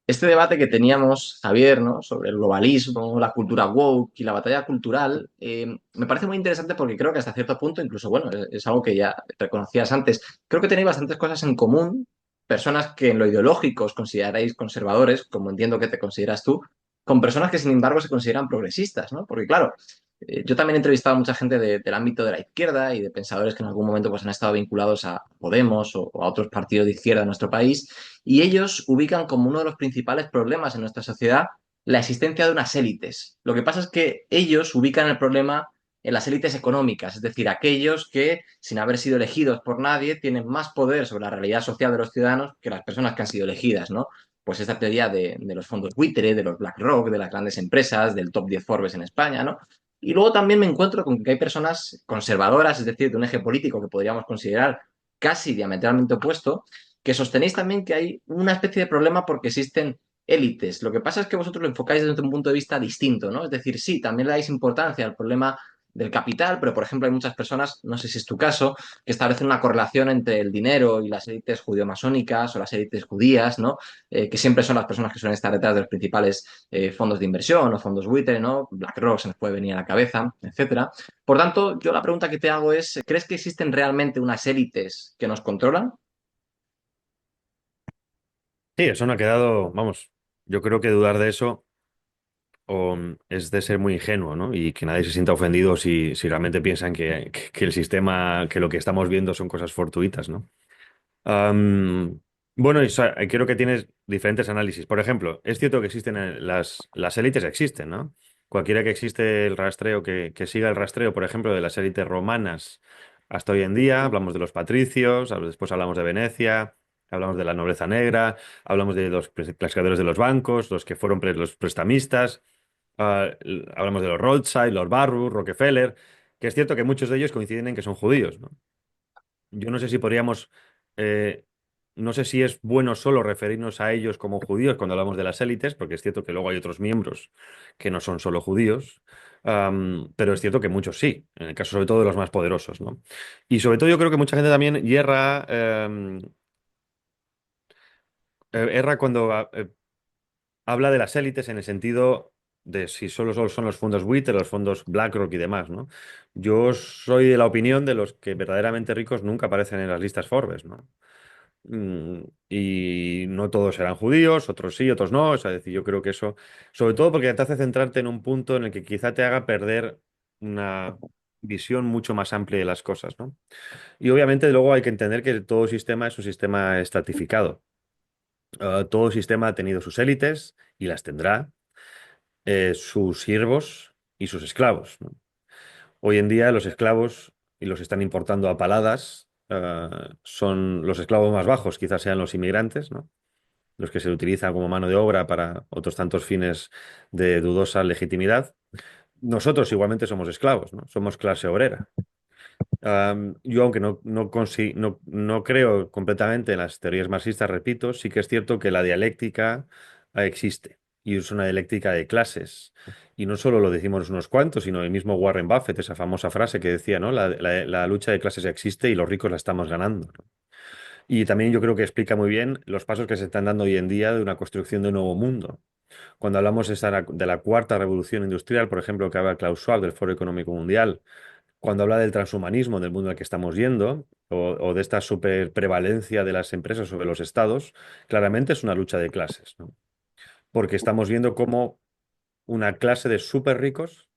Este debate que teníamos, Javier, ¿no? Sobre el globalismo, la cultura woke y la batalla cultural, me parece muy interesante porque creo que hasta cierto punto, incluso, bueno, es algo que ya reconocías antes, creo que tenéis bastantes cosas en común, personas que en lo ideológico os consideráis conservadores, como entiendo que te consideras tú, con personas que sin embargo se consideran progresistas, ¿no? Porque claro, yo también he entrevistado a mucha gente del ámbito de la izquierda y de pensadores que en algún momento pues, han estado vinculados a Podemos o a otros partidos de izquierda en nuestro país y ellos ubican como uno de los principales problemas en nuestra sociedad la existencia de unas élites. Lo que pasa es que ellos ubican el problema en las élites económicas, es decir, aquellos que, sin haber sido elegidos por nadie, tienen más poder sobre la realidad social de los ciudadanos que las personas que han sido elegidas, ¿no? Pues esta teoría de los fondos buitre, de los BlackRock, de las grandes empresas, del top 10 Forbes en España, ¿no? Y luego también me encuentro con que hay personas conservadoras, es decir, de un eje político que podríamos considerar casi diametralmente opuesto, que sostenéis también que hay una especie de problema porque existen élites. Lo que pasa es que vosotros lo enfocáis desde un punto de vista distinto, ¿no? Es decir, sí, también le dais importancia al problema del capital, pero por ejemplo hay muchas personas, no sé si es tu caso, que establecen una correlación entre el dinero y las élites judío-masónicas o las élites judías, ¿no? Que siempre son las personas que suelen estar detrás de los principales fondos de inversión o fondos buitre, ¿no? BlackRock se nos puede venir a la cabeza, etcétera. Por tanto, yo la pregunta que te hago es, ¿crees que existen realmente unas élites que nos controlan? Sí, eso no ha quedado, vamos, yo creo que dudar de eso es de ser muy ingenuo, ¿no? Y que nadie se sienta ofendido si realmente piensan que el sistema, que lo que estamos viendo son cosas fortuitas, ¿no? Am, bueno, creo que tienes diferentes análisis. Por ejemplo, es cierto que existen las élites existen, ¿no? Cualquiera que existe el rastreo, que siga el rastreo, por ejemplo, de las élites romanas hasta hoy en día, hablamos de los patricios, después hablamos de Venecia, hablamos de la nobleza negra, hablamos de los clasificadores de los bancos, los que fueron los prestamistas, hablamos de los Rothschild, los Baruch, Rockefeller, que es cierto que muchos de ellos coinciden en que son judíos, ¿no? Yo no sé si podríamos, eh, no sé si es bueno solo referirnos a ellos como judíos cuando hablamos de las élites, porque es cierto que luego hay otros miembros que no son solo judíos, pero es cierto que muchos sí, en el caso sobre todo de los más poderosos, ¿no? Y sobre todo yo creo que mucha gente también erra cuando habla de las élites en el sentido de si solo son los fondos buitre, los fondos BlackRock y demás, ¿no? Yo soy de la opinión de los que verdaderamente ricos nunca aparecen en las listas Forbes, ¿no? Y no todos serán judíos, otros sí, otros no. Es decir, yo creo que eso, sobre todo porque te hace centrarte en un punto en el que quizá te haga perder una visión mucho más amplia de las cosas, ¿no? Y obviamente luego hay que entender que todo sistema es un sistema estratificado. Todo sistema ha tenido sus élites y las tendrá, sus siervos y sus esclavos, ¿no? Hoy en día los esclavos, y los están importando a paladas, son los esclavos más bajos, quizás sean los inmigrantes, ¿no? Los que se utilizan como mano de obra para otros tantos fines de dudosa legitimidad. Nosotros igualmente somos esclavos, ¿no? Somos clase obrera. Yo, aunque no creo completamente en las teorías marxistas, repito, sí que es cierto que la dialéctica existe y es una dialéctica de clases. Y no solo lo decimos unos cuantos, sino el mismo Warren Buffett, esa famosa frase que decía, ¿no? La lucha de clases existe y los ricos la estamos ganando, ¿no? Y también yo creo que explica muy bien los pasos que se están dando hoy en día de una construcción de un nuevo mundo. Cuando hablamos de la cuarta revolución industrial, por ejemplo, que habla Klaus Schwab del Foro Económico Mundial, cuando habla del transhumanismo del mundo al que estamos yendo, o de esta super prevalencia de las empresas sobre los estados, claramente es una lucha de clases, ¿no? Porque estamos viendo cómo una clase de súper ricos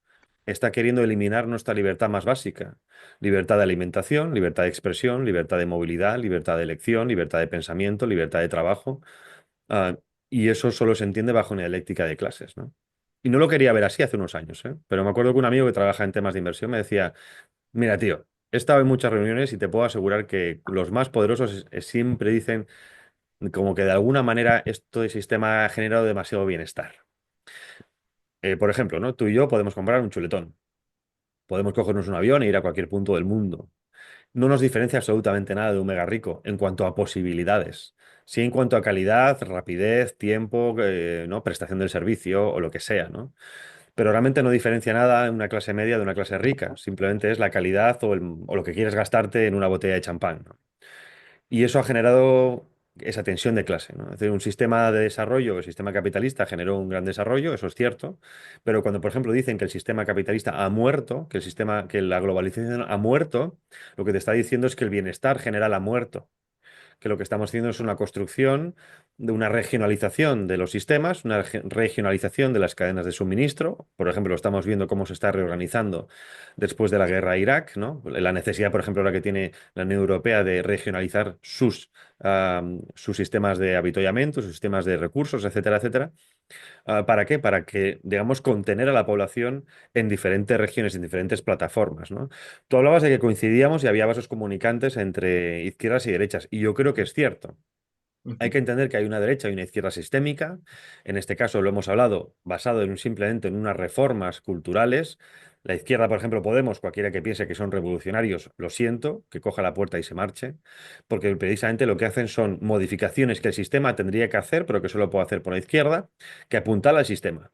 está queriendo eliminar nuestra libertad más básica. Libertad de alimentación, libertad de expresión, libertad de movilidad, libertad de elección, libertad de pensamiento, libertad de trabajo. Ah, y eso solo se entiende bajo una dialéctica de clases, ¿no? Y no lo quería ver así hace unos años, ¿eh? Pero me acuerdo que un amigo que trabaja en temas de inversión me decía, mira, tío, he estado en muchas reuniones y te puedo asegurar que los más poderosos siempre dicen como que de alguna manera esto del sistema ha generado demasiado bienestar. Por ejemplo, ¿no? Tú y yo podemos comprar un chuletón. Podemos cogernos un avión e ir a cualquier punto del mundo. No nos diferencia absolutamente nada de un mega rico en cuanto a posibilidades. Sí en cuanto a calidad, rapidez, tiempo, ¿no? Prestación del servicio o lo que sea, ¿no? Pero realmente no diferencia nada una clase media de una clase rica. Simplemente es la calidad o lo que quieres gastarte en una botella de champán, ¿no? Y eso ha generado esa tensión de clase, ¿no? Es decir, un sistema de desarrollo, el sistema capitalista generó un gran desarrollo, eso es cierto, pero cuando, por ejemplo, dicen que el sistema capitalista ha muerto, que la globalización ha muerto, lo que te está diciendo es que el bienestar general ha muerto, que lo que estamos haciendo es una construcción de una regionalización de los sistemas, una regionalización de las cadenas de suministro. Por ejemplo, estamos viendo cómo se está reorganizando después de la guerra a Irak, ¿no? La necesidad, por ejemplo, ahora que tiene la Unión Europea de regionalizar sus sistemas de avituallamiento, sus sistemas de recursos, etcétera, etcétera. ¿Para qué? Para que, digamos, contener a la población en diferentes regiones, en diferentes plataformas, ¿no? Tú hablabas de que coincidíamos y había vasos comunicantes entre izquierdas y derechas, y yo creo que es cierto. Hay Ujú. que entender que hay una derecha y una izquierda sistémica. En este caso lo hemos hablado basado simplemente en unas reformas culturales. La izquierda, por ejemplo, Podemos, cualquiera que piense que son revolucionarios, lo siento, que coja la puerta y se marche, porque precisamente lo que hacen son modificaciones que el sistema tendría que hacer, pero que solo puede hacer por la izquierda, que apuntala al sistema.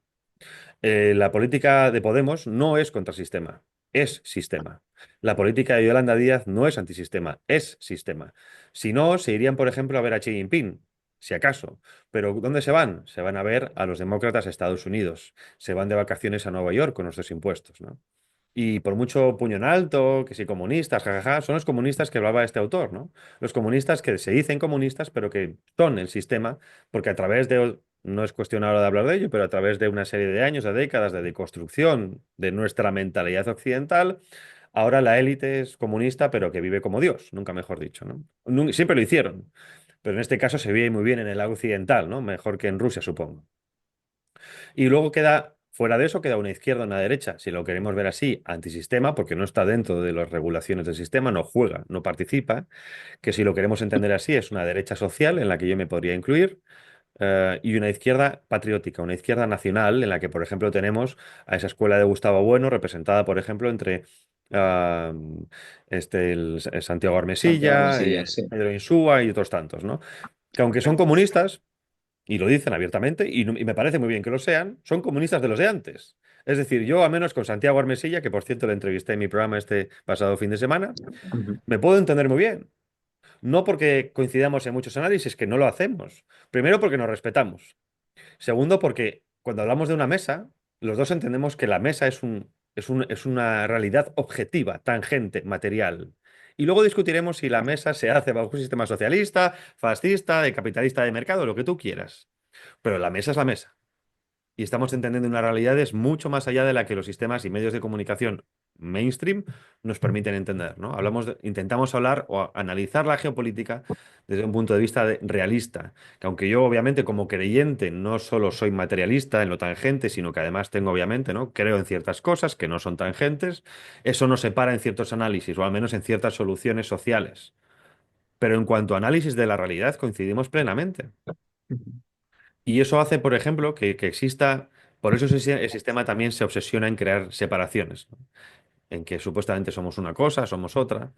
La política de Podemos no es contrasistema, es sistema. La política de Yolanda Díaz no es antisistema, es sistema. Si no, se irían, por ejemplo, a ver a Xi Jinping, si acaso. Pero ¿dónde se van? Se van a ver a los demócratas a Estados Unidos. Se van de vacaciones a Nueva York con nuestros impuestos, ¿no? Y por mucho puño en alto, que si comunistas, jajaja, son los comunistas que hablaba este autor, ¿no? Los comunistas que se dicen comunistas, pero que son el sistema, porque a través de, no es cuestión ahora de hablar de ello, pero a través de una serie de años, de décadas de deconstrucción de nuestra mentalidad occidental, ahora la élite es comunista, pero que vive como Dios, nunca mejor dicho, ¿no? Siempre lo hicieron, pero en este caso se vive muy bien en el lado occidental, ¿no? Mejor que en Rusia, supongo. Y luego queda, fuera de eso, queda una izquierda, una derecha, si lo queremos ver así, antisistema, porque no está dentro de las regulaciones del sistema, no juega, no participa, que si lo queremos entender así, es una derecha social en la que yo me podría incluir. Y una izquierda patriótica, una izquierda nacional, en la que, por ejemplo, tenemos a esa escuela de Gustavo Bueno, representada, por ejemplo, entre ah, el Santiago Santiago Armesilla, Mesillas, sí. Pedro Insúa y otros tantos, ¿no? Que aunque son comunistas, y lo dicen abiertamente, y me parece muy bien que lo sean, son comunistas de los de antes. Es decir, yo, a menos con Santiago Armesilla, que por cierto le entrevisté en mi programa este pasado fin de semana, Ujú. me puedo entender muy bien. No porque coincidamos en muchos análisis, que no lo hacemos. Primero, porque nos respetamos. Segundo, porque cuando hablamos de una mesa, los dos entendemos que la mesa es una realidad objetiva, tangente, material. Y luego discutiremos si la mesa se hace bajo un sistema socialista, fascista, de capitalista de mercado, lo que tú quieras. Pero la mesa es la mesa. Y estamos entendiendo unas realidades mucho más allá de la que los sistemas y medios de comunicación mainstream nos permiten entender, ¿no? Intentamos hablar o analizar la geopolítica desde un punto de vista realista, que aunque yo obviamente como creyente no solo soy materialista en lo tangente, sino que además tengo obviamente, ¿no? Creo en ciertas cosas que no son tangentes, eso nos separa en ciertos análisis o al menos en ciertas soluciones sociales. Pero en cuanto a análisis de la realidad coincidimos plenamente. Ujú. Y eso hace, por ejemplo, que exista, por eso el sistema también se obsesiona en crear separaciones, ¿no? En que supuestamente somos una cosa, somos otra,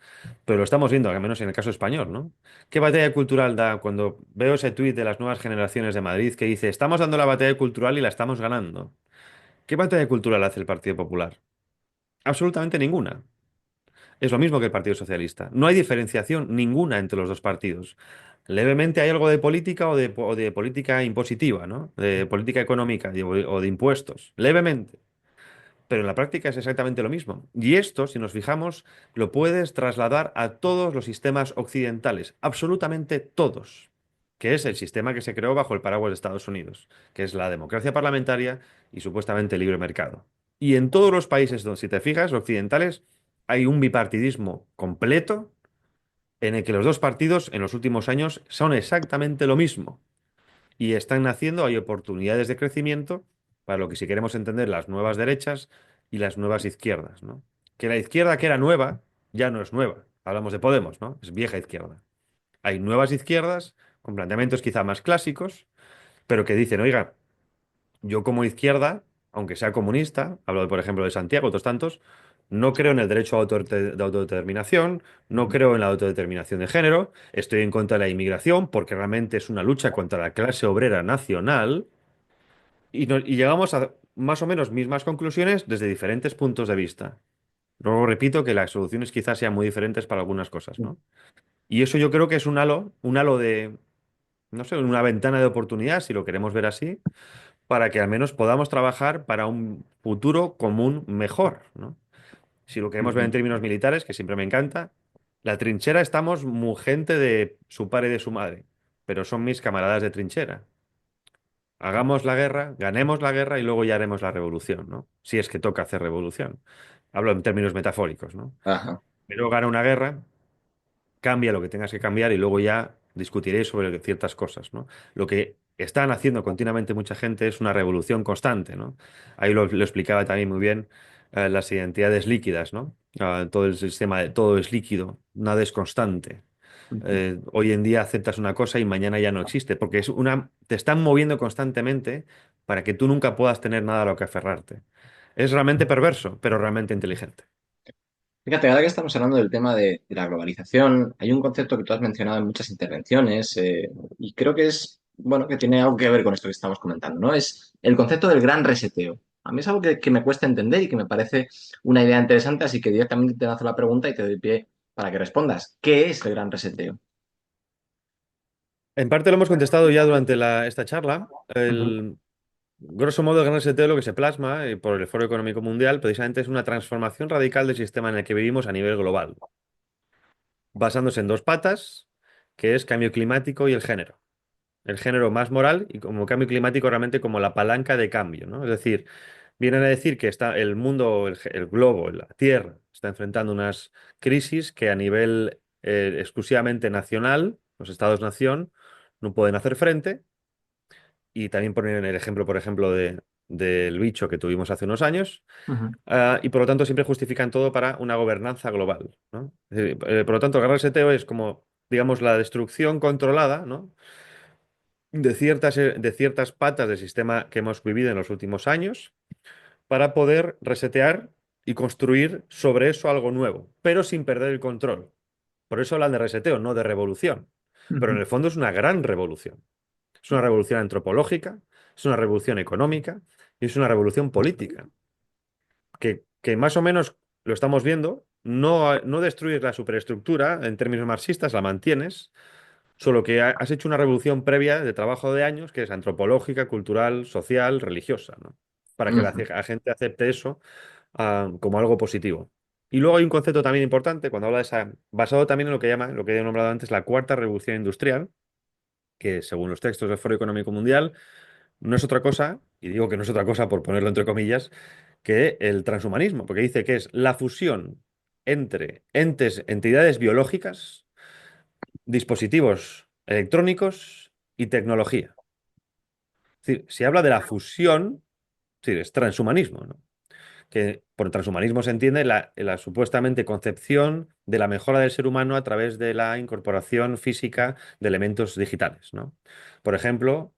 pero lo estamos viendo, al menos en el caso español, ¿no? ¿Qué batalla cultural da cuando veo ese tuit de las nuevas generaciones de Madrid que dice, estamos dando la batalla cultural y la estamos ganando? ¿Qué batalla cultural hace el Partido Popular? Absolutamente ninguna. Es lo mismo que el Partido Socialista. No hay diferenciación ninguna entre los dos partidos. Levemente hay algo de política o de política impositiva, ¿no? De política económica o de impuestos. Levemente. Pero en la práctica es exactamente lo mismo. Y esto, si nos fijamos, lo puedes trasladar a todos los sistemas occidentales. Absolutamente todos. Que es el sistema que se creó bajo el paraguas de Estados Unidos, que es la democracia parlamentaria y supuestamente el libre mercado. Y en todos los países donde, si te fijas, occidentales, hay un bipartidismo completo en el que los dos partidos en los últimos años son exactamente lo mismo. Y están naciendo, hay oportunidades de crecimiento para lo que si queremos entender las nuevas derechas y las nuevas izquierdas, ¿no? Que la izquierda que era nueva ya no es nueva. Hablamos de Podemos, ¿no? Es vieja izquierda. Hay nuevas izquierdas con planteamientos quizá más clásicos, pero que dicen, oiga, yo como izquierda aunque sea comunista, hablo por ejemplo de Santiago, otros tantos, no creo en el derecho a de autodeterminación, no Ujú, creo en la autodeterminación de género, estoy en contra de la inmigración porque realmente es una lucha contra la clase obrera nacional y llegamos a más o menos mismas conclusiones desde diferentes puntos de vista. Luego repito que las soluciones quizás sean muy diferentes para algunas cosas, ¿no? Y eso yo creo que es un halo de, no sé, una ventana de oportunidad, si lo queremos ver así, para que al menos podamos trabajar para un futuro común mejor, ¿no? Si lo queremos ver en ujú. términos militares, que siempre me encanta, la trinchera estamos muy gente de su padre y de su madre, pero son mis camaradas de trinchera. Hagamos la guerra, ganemos la guerra y luego ya haremos la revolución, ¿no? Si es que toca hacer revolución. Hablo en términos metafóricos, ¿no? Ajá. Pero gana una guerra, cambia lo que tengas que cambiar y luego ya discutiréis sobre ciertas cosas, ¿no? Lo que están haciendo continuamente mucha gente es una revolución constante, ¿no? Ahí lo explicaba también muy bien las identidades líquidas, ¿no? Todo el sistema de todo es líquido, nada es constante. Ujú. Hoy en día aceptas una cosa y mañana ya no existe, porque te están moviendo constantemente para que tú nunca puedas tener nada a lo que aferrarte. Es realmente perverso, pero realmente inteligente. Fíjate, ahora que estamos hablando del tema de la globalización, hay un concepto que tú has mencionado en muchas intervenciones y creo que es, bueno, que tiene algo que ver con esto que estamos comentando, ¿no? Es el concepto del gran reseteo. A mí es algo que me cuesta entender y que me parece una idea interesante, así que directamente te lanzo la pregunta y te doy pie para que respondas. ¿Qué es el gran reseteo? En parte lo hemos contestado ya durante esta charla. Ujú, Grosso modo, el Gran STO lo que se plasma por el Foro Económico Mundial precisamente es una transformación radical del sistema en el que vivimos a nivel global, basándose en dos patas, que es cambio climático y el género. El género más moral y como cambio climático realmente como la palanca de cambio, ¿no? Es decir, vienen a decir que está el mundo, el globo, la Tierra, está enfrentando unas crisis que a nivel exclusivamente nacional, los estados-nación, no pueden hacer frente. Y también ponen el ejemplo, por ejemplo, del bicho que tuvimos hace unos años. ujú, Y por lo tanto siempre justifican todo para una gobernanza global, ¿no? Es decir, por lo tanto, el gran seteo es como, digamos, la destrucción controlada, ¿no? De ciertas patas del sistema que hemos vivido en los últimos años para poder resetear y construir sobre eso algo nuevo, pero sin perder el control. Por eso hablan de reseteo, no de revolución. Pero en ujú, el fondo es una gran revolución. Es una revolución antropológica, es una revolución económica y es una revolución política, que más o menos lo estamos viendo. No, no destruyes la superestructura en términos marxistas, la mantienes, solo que has hecho una revolución previa de trabajo de años que es antropológica, cultural, social, religiosa, ¿no? Para que ujú, la gente acepte eso como algo positivo. Y luego hay un concepto también importante cuando habla de esa, basado también en lo que llama, lo que he nombrado antes, la cuarta revolución industrial, que según los textos del Foro Económico Mundial no es otra cosa, y digo que no es otra cosa por ponerlo entre comillas, que el transhumanismo, porque dice que es la fusión entre entidades biológicas, dispositivos electrónicos y tecnología. Es decir, se habla de la fusión, sí, es transhumanismo, ¿no? Que por transhumanismo se entiende la supuestamente concepción de la mejora del ser humano a través de la incorporación física de elementos digitales, ¿no? Por ejemplo,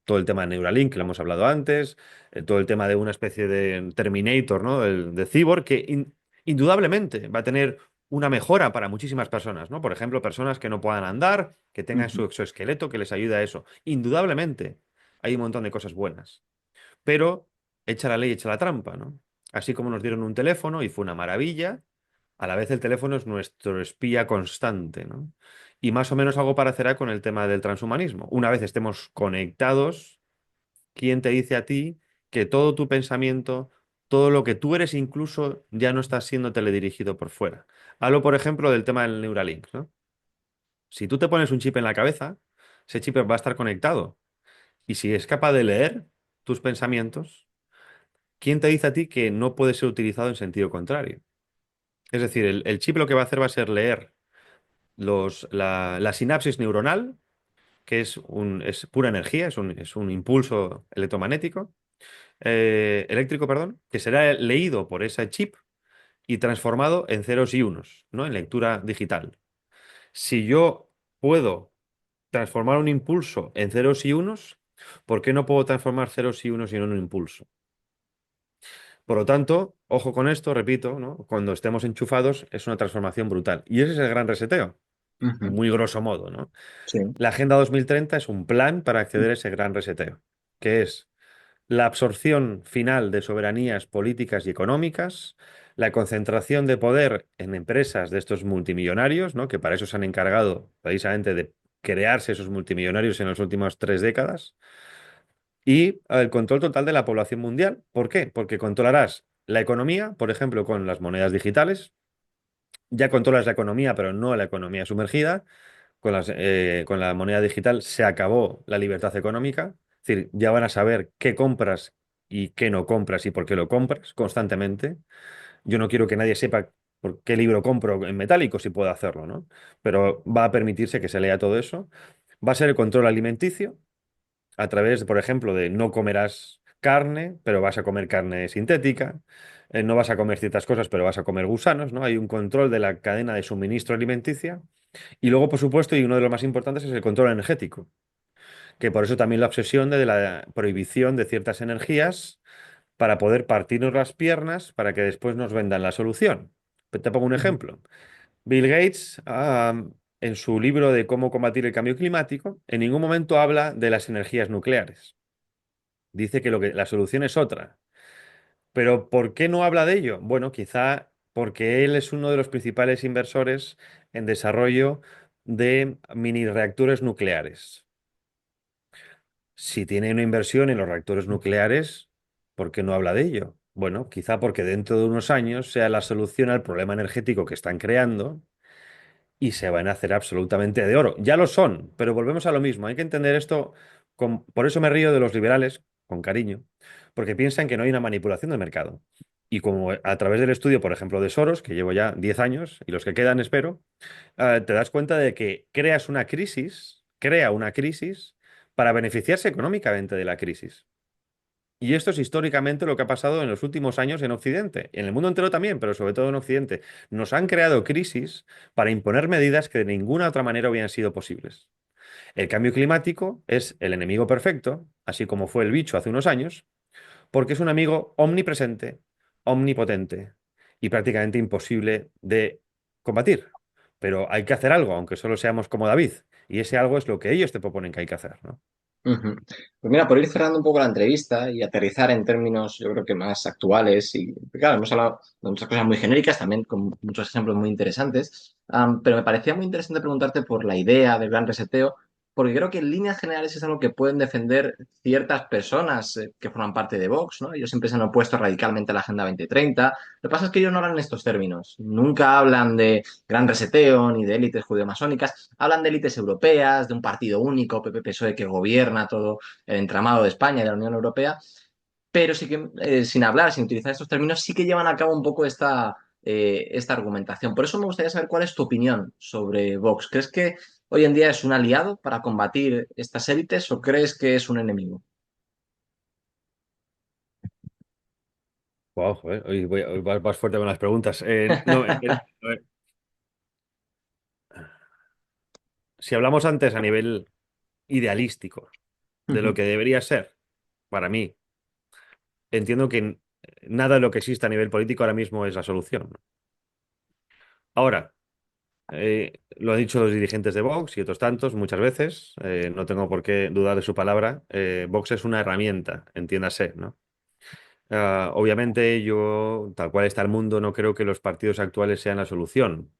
todo el tema de Neuralink, que lo hemos hablado antes, todo el tema de una especie de Terminator, ¿no? De Cyborg, que indudablemente va a tener una mejora para muchísimas personas, ¿no? Por ejemplo, personas que no puedan andar, que tengan ujú, su exoesqueleto que les ayude a eso. Indudablemente hay un montón de cosas buenas, pero echa la ley, echa la trampa, ¿no? Así como nos dieron un teléfono y fue una maravilla, a la vez el teléfono es nuestro espía constante, ¿no? Y más o menos algo parecerá con el tema del transhumanismo. Una vez estemos conectados, ¿quién te dice a ti que todo tu pensamiento, todo lo que tú eres incluso ya no está siendo teledirigido por fuera? Hablo, por ejemplo, del tema del Neuralink, ¿no? Si tú te pones un chip en la cabeza, ese chip va a estar conectado. Y si es capaz de leer tus pensamientos, ¿quién te dice a ti que no puede ser utilizado en sentido contrario? Es decir, el chip lo que va a hacer va a ser leer la sinapsis neuronal, que es pura energía, es un impulso electromagnético, eléctrico, perdón, que será leído por ese chip y transformado en ceros y unos, ¿no? En lectura digital. Si yo puedo transformar un impulso en ceros y unos, ¿Por qué no puedo transformar ceros y unos en un impulso? Por lo tanto, ojo con esto, repito, ¿no? Cuando estemos enchufados es una transformación brutal. Y ese es el gran reseteo, Ujú. muy grosso modo, ¿no? Sí. La Agenda 2030 es un plan para acceder a ese gran reseteo, que es la absorción final de soberanías políticas y económicas, la concentración de poder en empresas de estos multimillonarios, ¿no? Que para eso se han encargado precisamente de crearse esos multimillonarios en las últimas 3 décadas, y el control total de la población mundial. ¿Por qué? Porque controlarás la economía, por ejemplo, con las monedas digitales. Ya controlas la economía, pero no la economía sumergida. Con la moneda digital se acabó la libertad económica. Es decir, ya van a saber qué compras y qué no compras y por qué lo compras constantemente. Yo no quiero que nadie sepa por qué libro compro en metálico si puedo hacerlo, ¿no? Pero va a permitirse que se lea todo eso. Va a ser el control alimenticio a través, por ejemplo, de no comerás carne, pero vas a comer carne sintética. No vas a comer ciertas cosas, pero vas a comer gusanos, ¿no? Hay un control de la cadena de suministro alimenticia. Y luego, por supuesto, y uno de los más importantes es el control energético, que por eso también la obsesión de la prohibición de ciertas energías para poder partirnos las piernas para que después nos vendan la solución. Te pongo un Ujú. ejemplo. Bill Gates, en su libro de cómo combatir el cambio climático, en ningún momento habla de las energías nucleares. Dice que, la solución es otra. Pero ¿por qué no habla de ello? Bueno, quizá porque él es uno de los principales inversores en desarrollo de mini reactores nucleares. Si tiene una inversión en los reactores nucleares, ¿por qué no habla de ello? Bueno, quizá porque dentro de unos años sea la solución al problema energético que están creando y se van a hacer absolutamente de oro. Ya lo son, pero volvemos a lo mismo. Hay que entender esto, por eso me río de los liberales, con cariño, porque piensan que no hay una manipulación del mercado. Y como a través del estudio, por ejemplo, de Soros, que llevo ya 10 años y los que quedan espero, te das cuenta de que crea una crisis para beneficiarse económicamente de la crisis. Y esto es históricamente lo que ha pasado en los últimos años en Occidente, en el mundo entero también, pero sobre todo en Occidente. Nos han creado crisis para imponer medidas que de ninguna otra manera hubieran sido posibles. El cambio climático es el enemigo perfecto, así como fue el bicho hace unos años, porque es un amigo omnipresente, omnipotente y prácticamente imposible de combatir. Pero hay que hacer algo, aunque solo seamos como David. Y ese algo es lo que ellos te proponen que hay que hacer, ¿no? Ujú. Pues mira, por ir cerrando un poco la entrevista y aterrizar en términos, yo creo que más actuales, y claro, hemos hablado de muchas cosas muy genéricas, también con muchos ejemplos muy interesantes, pero me parecía muy interesante preguntarte por la idea del gran reseteo, porque creo que en líneas generales es algo que pueden defender ciertas personas que forman parte de Vox, ¿no? Ellos siempre se han opuesto radicalmente a la Agenda 2030. Lo que pasa es que ellos no hablan en estos términos, nunca hablan de gran reseteo ni de élites judeo-masónicas. Hablan de élites europeas, de un partido único, PP-PSOE, que gobierna todo el entramado de España y de la Unión Europea, pero sí que, sin hablar, sin utilizar estos términos, sí que llevan a cabo un poco esta argumentación. Por eso me gustaría saber cuál es tu opinión sobre Vox. ¿Crees que hoy en día es un aliado para combatir estas élites o crees que es un enemigo? Wow, joder, hoy vas fuerte con las preguntas. No, a ver, si hablamos antes a nivel idealístico de lo Ujú, que debería ser, para mí, entiendo que nada de lo que existe a nivel político ahora mismo es la solución, ¿no? Ahora, lo han dicho los dirigentes de Vox y otros tantos muchas veces, no tengo por qué dudar de su palabra. Vox es una herramienta, entiéndase, ¿no? Obviamente yo, tal cual está el mundo, no creo que los partidos actuales sean la solución.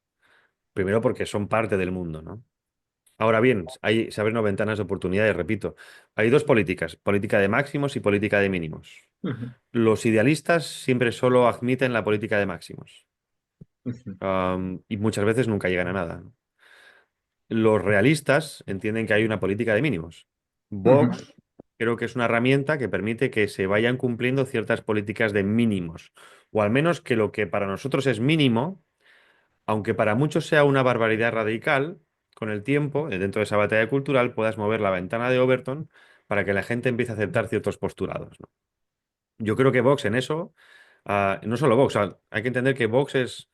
Primero porque son parte del mundo, ¿no? Ahora bien, se abren ventanas de oportunidades, repito. Hay dos políticas, política de máximos y política de mínimos. ujú, Los idealistas siempre solo admiten la política de máximos, ujú, y muchas veces nunca llegan a nada. Los realistas entienden que hay una política de mínimos. ujú, Vox creo que es una herramienta que permite que se vayan cumpliendo ciertas políticas de mínimos, o al menos que lo que para nosotros es mínimo, aunque para muchos sea una barbaridad radical, con el tiempo, dentro de esa batalla cultural, puedas mover la ventana de Overton para que la gente empiece a aceptar ciertos postulados, ¿no? Yo creo que Vox en eso, no solo Vox, hay que entender que Vox es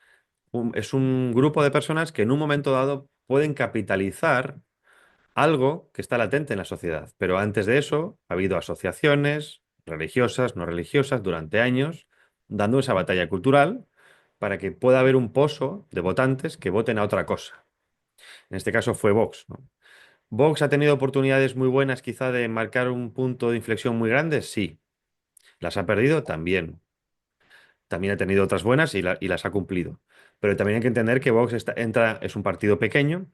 un grupo de personas que en un momento dado pueden capitalizar algo que está latente en la sociedad. Pero antes de eso, ha habido asociaciones religiosas, no religiosas, durante años, dando esa batalla cultural para que pueda haber un pozo de votantes que voten a otra cosa. En este caso fue Vox, ¿no? ¿Vox ha tenido oportunidades muy buenas quizá de marcar un punto de inflexión muy grande? Sí. ¿Las ha perdido? También. También ha tenido otras buenas y las ha cumplido. Pero también hay que entender que Vox es un partido pequeño,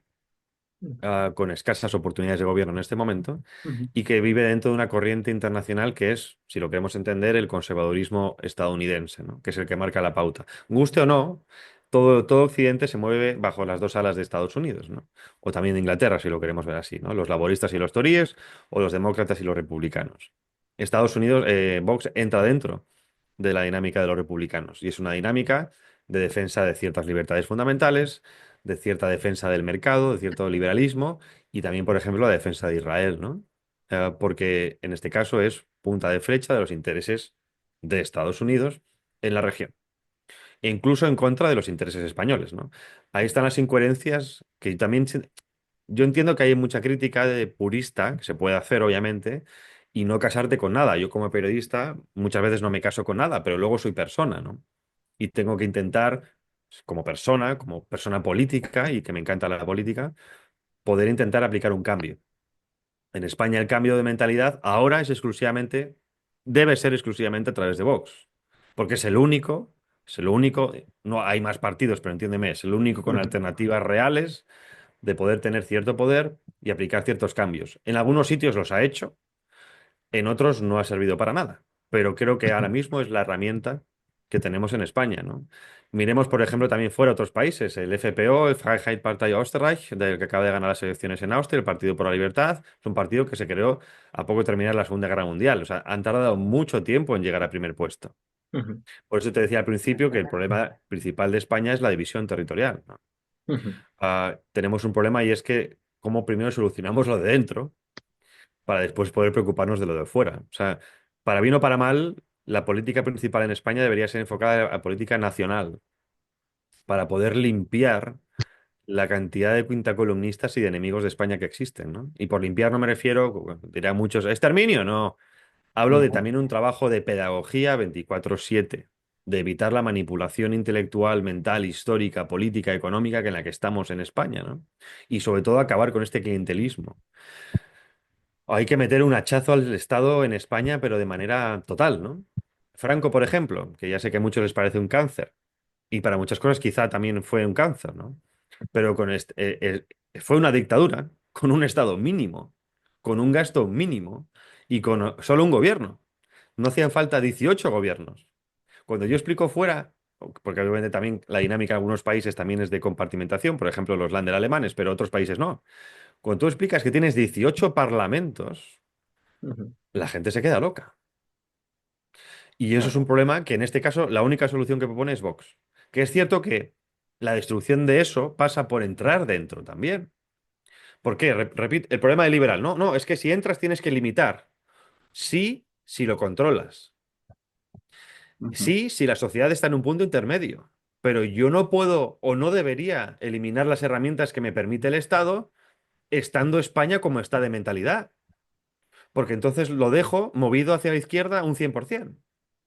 con escasas oportunidades de gobierno en este momento, Ujú, y que vive dentro de una corriente internacional que es, si lo queremos entender, el conservadurismo estadounidense, ¿no? Que es el que marca la pauta. Guste o no, todo Occidente se mueve bajo las dos alas de Estados Unidos, ¿no? O también de Inglaterra, si lo queremos ver así, ¿no? Los laboristas y los tories, o los demócratas y los republicanos. Estados Unidos, Vox entra dentro de la dinámica de los republicanos, y es una dinámica de defensa de ciertas libertades fundamentales, de cierta defensa del mercado, de cierto liberalismo y también, por ejemplo, la defensa de Israel, ¿no? Porque en este caso es punta de flecha de los intereses de Estados Unidos en la región, e incluso en contra de los intereses españoles, ¿no? Ahí están las incoherencias que también yo entiendo que hay mucha crítica de purista que se puede hacer, obviamente, y no casarte con nada. Yo como periodista muchas veces no me caso con nada, pero luego soy persona, ¿no? Y tengo que intentar, como persona política y que me encanta la política, poder intentar aplicar un cambio. En España el cambio de mentalidad ahora debe ser exclusivamente a través de Vox, porque es el único, no hay más partidos, pero entiéndeme, es el único con ujú, alternativas reales de poder tener cierto poder y aplicar ciertos cambios. En algunos sitios los ha hecho, en otros no ha servido para nada, pero creo que ahora ujú, mismo es la herramienta que tenemos en España, ¿no? Miremos, por ejemplo, también fuera otros países, el FPO, el Freiheitliche Österreich, del que acaba de ganar las elecciones en Austria, el Partido por la Libertad, es un partido que se creó a poco de terminar la Segunda Guerra Mundial, o sea, han tardado mucho tiempo en llegar a primer puesto. ujú, Por eso te decía al principio que el problema principal de España es la división territorial, ¿no? ujú, Tenemos un problema y es que cómo primero solucionamos lo de dentro para después poder preocuparnos de lo de fuera. O sea, para bien o para mal, la política principal en España debería ser enfocada a política nacional, para poder limpiar la cantidad de cuentacolumnistas y de enemigos de España que existen, ¿no? Y por limpiar no me refiero, bueno, dirán muchos, exterminio, no. Hablo de ujú, también un trabajo de pedagogía 24/7, de evitar la manipulación intelectual, mental, histórica, política, económica en la que estamos en España, ¿no? Y sobre todo acabar con este clientelismo. Hay que meter un hachazo al Estado en España, pero de manera total, ¿no? Franco, por ejemplo, que ya sé que a muchos les parece un cáncer, y para muchas cosas quizá también fue un cáncer, ¿no? Pero fue una dictadura, con un Estado mínimo, con un gasto mínimo y con solo un gobierno. No hacían falta 18 gobiernos. Cuando yo explico fuera, porque obviamente también la dinámica en algunos países también es de compartimentación, por ejemplo los Länder alemanes, pero otros países no. Cuando tú explicas que tienes 18 parlamentos, ujú. la gente se queda loca. Y eso es un Claro. problema que en este caso la única solución que propone es Vox. Que es cierto que la destrucción de eso pasa por entrar dentro también. ¿Por qué? Repito, el problema del liberal. No, no, es que si entras tienes que limitar. Sí, si lo controlas. Ujú, Sí, si la sociedad está en un punto intermedio. Pero yo no puedo o no debería eliminar las herramientas que me permite el Estado estando España como está de mentalidad. Porque entonces lo dejo movido hacia la izquierda un 100%.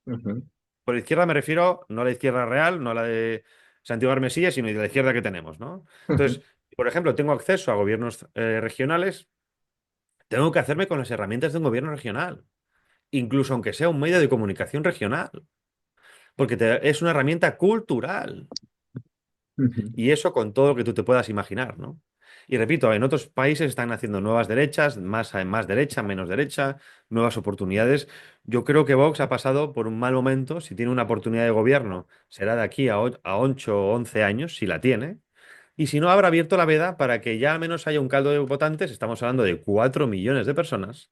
ujú, Por izquierda me refiero no a la izquierda real, no a la de Santiago Armesilla, sino de la izquierda que tenemos, ¿no? ujú, Entonces, por ejemplo, tengo acceso a gobiernos regionales, tengo que hacerme con las herramientas de un gobierno regional, incluso aunque sea un medio de comunicación regional, porque es una herramienta cultural. ujú, Y eso con todo lo que tú te puedas imaginar, ¿no? Y repito, en otros países están haciendo nuevas derechas, más derecha, menos derecha, nuevas oportunidades. Yo creo que Vox ha pasado por un mal momento. Si tiene una oportunidad de gobierno, será de aquí a 8 o 11 años, si la tiene. Y si no, habrá abierto la veda para que ya al menos haya un caldo de votantes. Estamos hablando de 4 millones de personas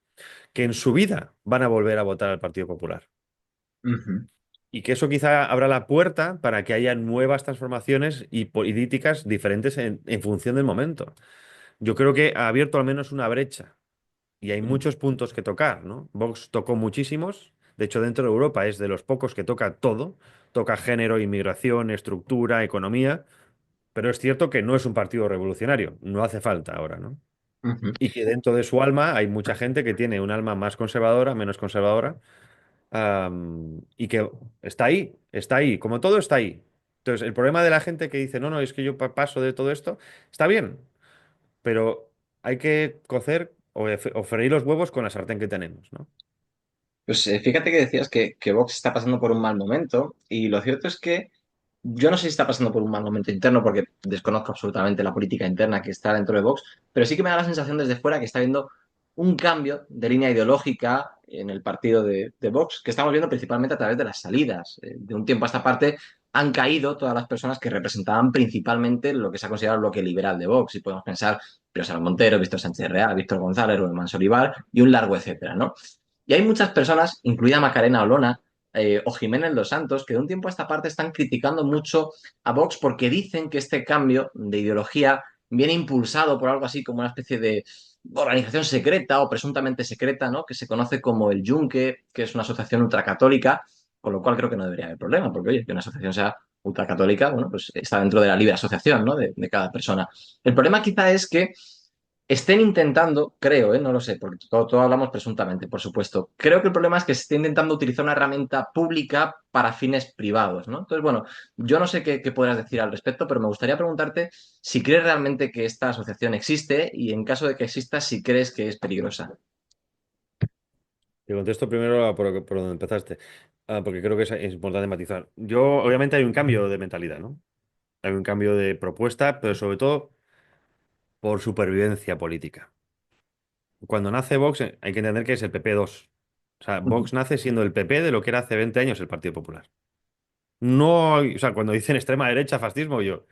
que en su vida van a volver a votar al Partido Popular. ujú, Y que eso quizá abra la puerta para que haya nuevas transformaciones y políticas diferentes en función del momento. Yo creo que ha abierto al menos una brecha y hay ujú, muchos puntos que tocar, ¿no? Vox tocó muchísimos. De hecho, dentro de Europa es de los pocos que toca todo. Toca género, inmigración, estructura, economía. Pero es cierto que no es un partido revolucionario. No hace falta ahora, ¿no? Ujú. y que dentro de su alma hay mucha gente que tiene un alma más conservadora, menos conservadora, y que está ahí, como todo está ahí. Entonces, el problema de la gente que dice, no, no, es que yo paso de todo esto, está bien, pero hay que cocer o freír los huevos con la sartén que tenemos, ¿no? Pues fíjate que decías que Vox está pasando por un mal momento y lo cierto es que yo no sé si está pasando por un mal momento interno porque desconozco absolutamente la política interna que está dentro de Vox, pero sí que me da la sensación desde fuera que está habiendo un cambio de línea ideológica en el partido de Vox, que estamos viendo principalmente a través de las salidas. De un tiempo a esta parte han caído todas las personas que representaban principalmente lo que se ha considerado el bloque liberal de Vox. Y podemos pensar Pío Salón Montero, Víctor Sánchez Real, Víctor González, Rubén Manso Olivar y un largo etcétera, ¿no? Y hay muchas personas, incluida Macarena Olona, o Jiménez Los Santos, que de un tiempo a esta parte están criticando mucho a Vox porque dicen que este cambio de ideología viene impulsado por algo así como una especie de organización secreta o presuntamente secreta, ¿no? Que se conoce como el Yunque, que es una asociación ultracatólica, con lo cual creo que no debería haber problema, porque oye, que una asociación sea ultracatólica, bueno, pues está dentro de la libre asociación, ¿no? De cada persona. El problema quizá es que estén intentando, creo, no lo sé, porque todo hablamos presuntamente, por supuesto. Creo que el problema es que se esté intentando utilizar una herramienta pública para fines privados, ¿no? Entonces, bueno, yo no sé qué podrás decir al respecto, pero me gustaría preguntarte si crees realmente que esta asociación existe y en caso de que exista, si crees que es peligrosa. Te contesto primero por donde empezaste, porque creo que es importante matizar. Obviamente hay un cambio de mentalidad, ¿no? Hay un cambio de propuesta, pero sobre todo por supervivencia política. Cuando nace Vox, hay que entender que es el PP2. O sea, Vox nace siendo el PP de lo que era hace 20 años el Partido Popular. O sea, cuando dicen extrema derecha, fascismo, o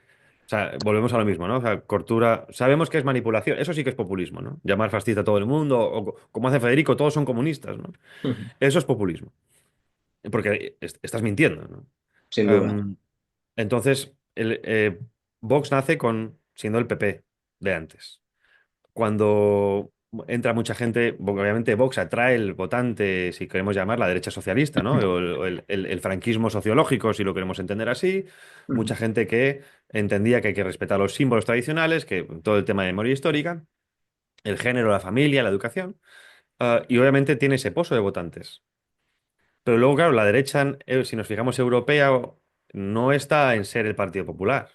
sea, volvemos a lo mismo, ¿no? O sea, cortura, sabemos que es manipulación, eso sí que es populismo, ¿no? Llamar fascista a todo el mundo, o como hace Federico, todos son comunistas, ¿no? Eso es populismo, porque estás mintiendo, ¿no? Sin duda. Am, entonces, Vox nace siendo el PP de antes. Cuando entra mucha gente, obviamente Vox atrae el votante, si queremos llamar la derecha socialista, ¿no? O el franquismo sociológico, si lo queremos entender así. Mucha gente que entendía que hay que respetar los símbolos tradicionales, que todo el tema de memoria histórica, el género, la familia, la educación, y obviamente tiene ese pozo de votantes. Pero luego, claro, la derecha, si nos fijamos europea, no está en ser el Partido Popular.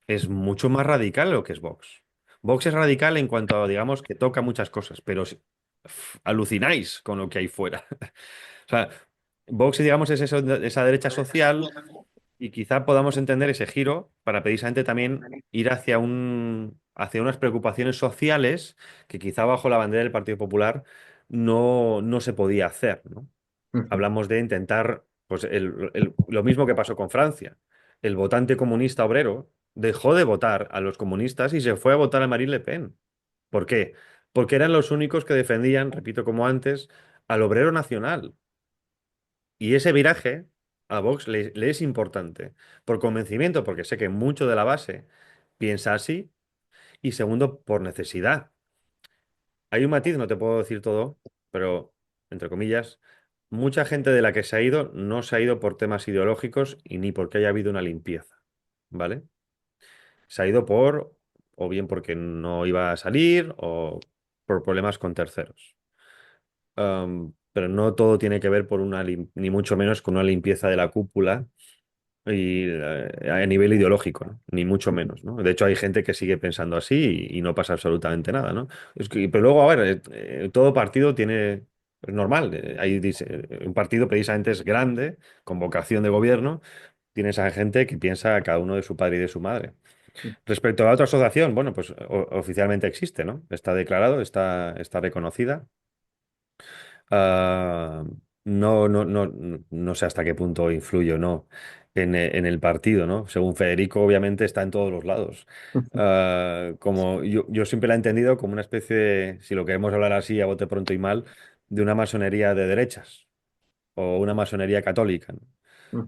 Es mucho más radical lo que es Vox. Vox es radical en cuanto a, digamos, que toca muchas cosas, pero alucináis con lo que hay fuera. O sea, Vox, digamos, es esa derecha social y quizá podamos entender ese giro para precisamente también ir hacia unas preocupaciones sociales que quizá bajo la bandera del Partido Popular no se podía hacer, ¿no? Hablamos de intentar, pues lo mismo que pasó con Francia. El votante comunista obrero dejó de votar a los comunistas y se fue a votar a Marine Le Pen. ¿Por qué? Porque eran los únicos que defendían, repito como antes, al obrero nacional. Y ese viraje a Vox le es importante, por convencimiento, porque sé que mucho de la base piensa así, y segundo, por necesidad. Hay un matiz, no te puedo decir todo, pero, entre comillas, mucha gente de la que se ha ido no se ha ido por temas ideológicos y ni porque haya habido una limpieza, ¿vale? Se ha ido o bien porque no iba a salir, o por problemas con terceros. Pero no todo tiene que ver ni mucho menos con una limpieza de la cúpula a nivel ideológico, ¿no? Ni mucho menos, ¿no? De hecho, hay gente que sigue pensando así y no pasa absolutamente nada, ¿no? Pero luego, a ver, todo partido tiene. Es normal, un partido precisamente es grande, con vocación de gobierno, tienes a gente que piensa a cada uno de su padre y de su madre. Respecto a la otra asociación, bueno, pues oficialmente existe, ¿no? Está declarado, está reconocida. Ah, no sé hasta qué punto influye o no en el partido, ¿no? Según Federico, obviamente está en todos los lados. Como yo siempre la he entendido como una especie de, si lo queremos hablar así a bote pronto y mal, de una masonería de derechas o una masonería católica, ¿no?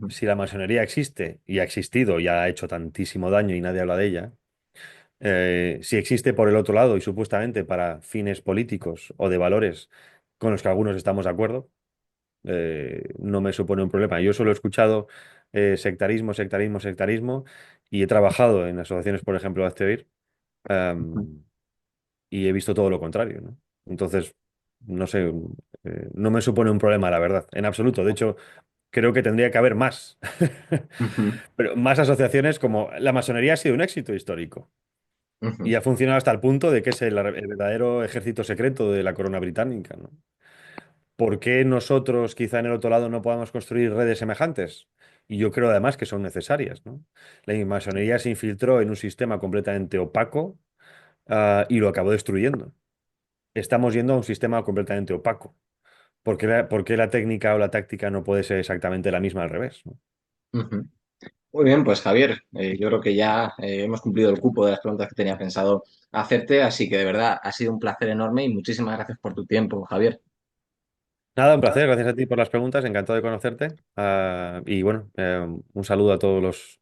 Si la masonería existe y ha existido y ha hecho tantísimo daño y nadie habla de ella, si existe por el otro lado y supuestamente para fines políticos o de valores con los que algunos estamos de acuerdo, no me supone un problema. Yo solo he escuchado sectarismo, sectarismo, sectarismo y he trabajado en asociaciones, por ejemplo, Hazte Oír, y he visto todo lo contrario, ¿no? Entonces, no sé, no me supone un problema, la verdad, en absoluto. De hecho, creo que tendría que haber más. Ujú, Pero más asociaciones como la masonería ha sido un éxito histórico y ujú. ha funcionado hasta el punto de que es el verdadero ejército secreto de la corona británica, ¿no? ¿Por qué nosotros, quizá en el otro lado, no podamos construir redes semejantes? Y yo creo además que son necesarias, ¿no? La masonería se infiltró en un sistema completamente opaco, y lo acabó destruyendo. Estamos yendo a un sistema completamente opaco. Por qué la técnica o la táctica no puede ser exactamente la misma al revés, ¿no? Ujú. Muy bien, pues Javier, yo creo que ya hemos cumplido el cupo de las preguntas que tenía pensado hacerte, así que de verdad ha sido un placer enorme y muchísimas gracias por tu tiempo, Javier. Nada, un placer. Gracias a ti por las preguntas. Encantado de conocerte. Y bueno, un saludo a todos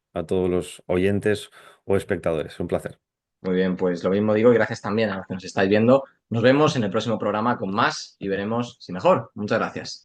los oyentes o espectadores. Un placer. Muy bien, pues lo mismo digo y gracias también a los que nos estáis viendo. Nos vemos en el próximo programa con más y veremos si mejor. Muchas gracias.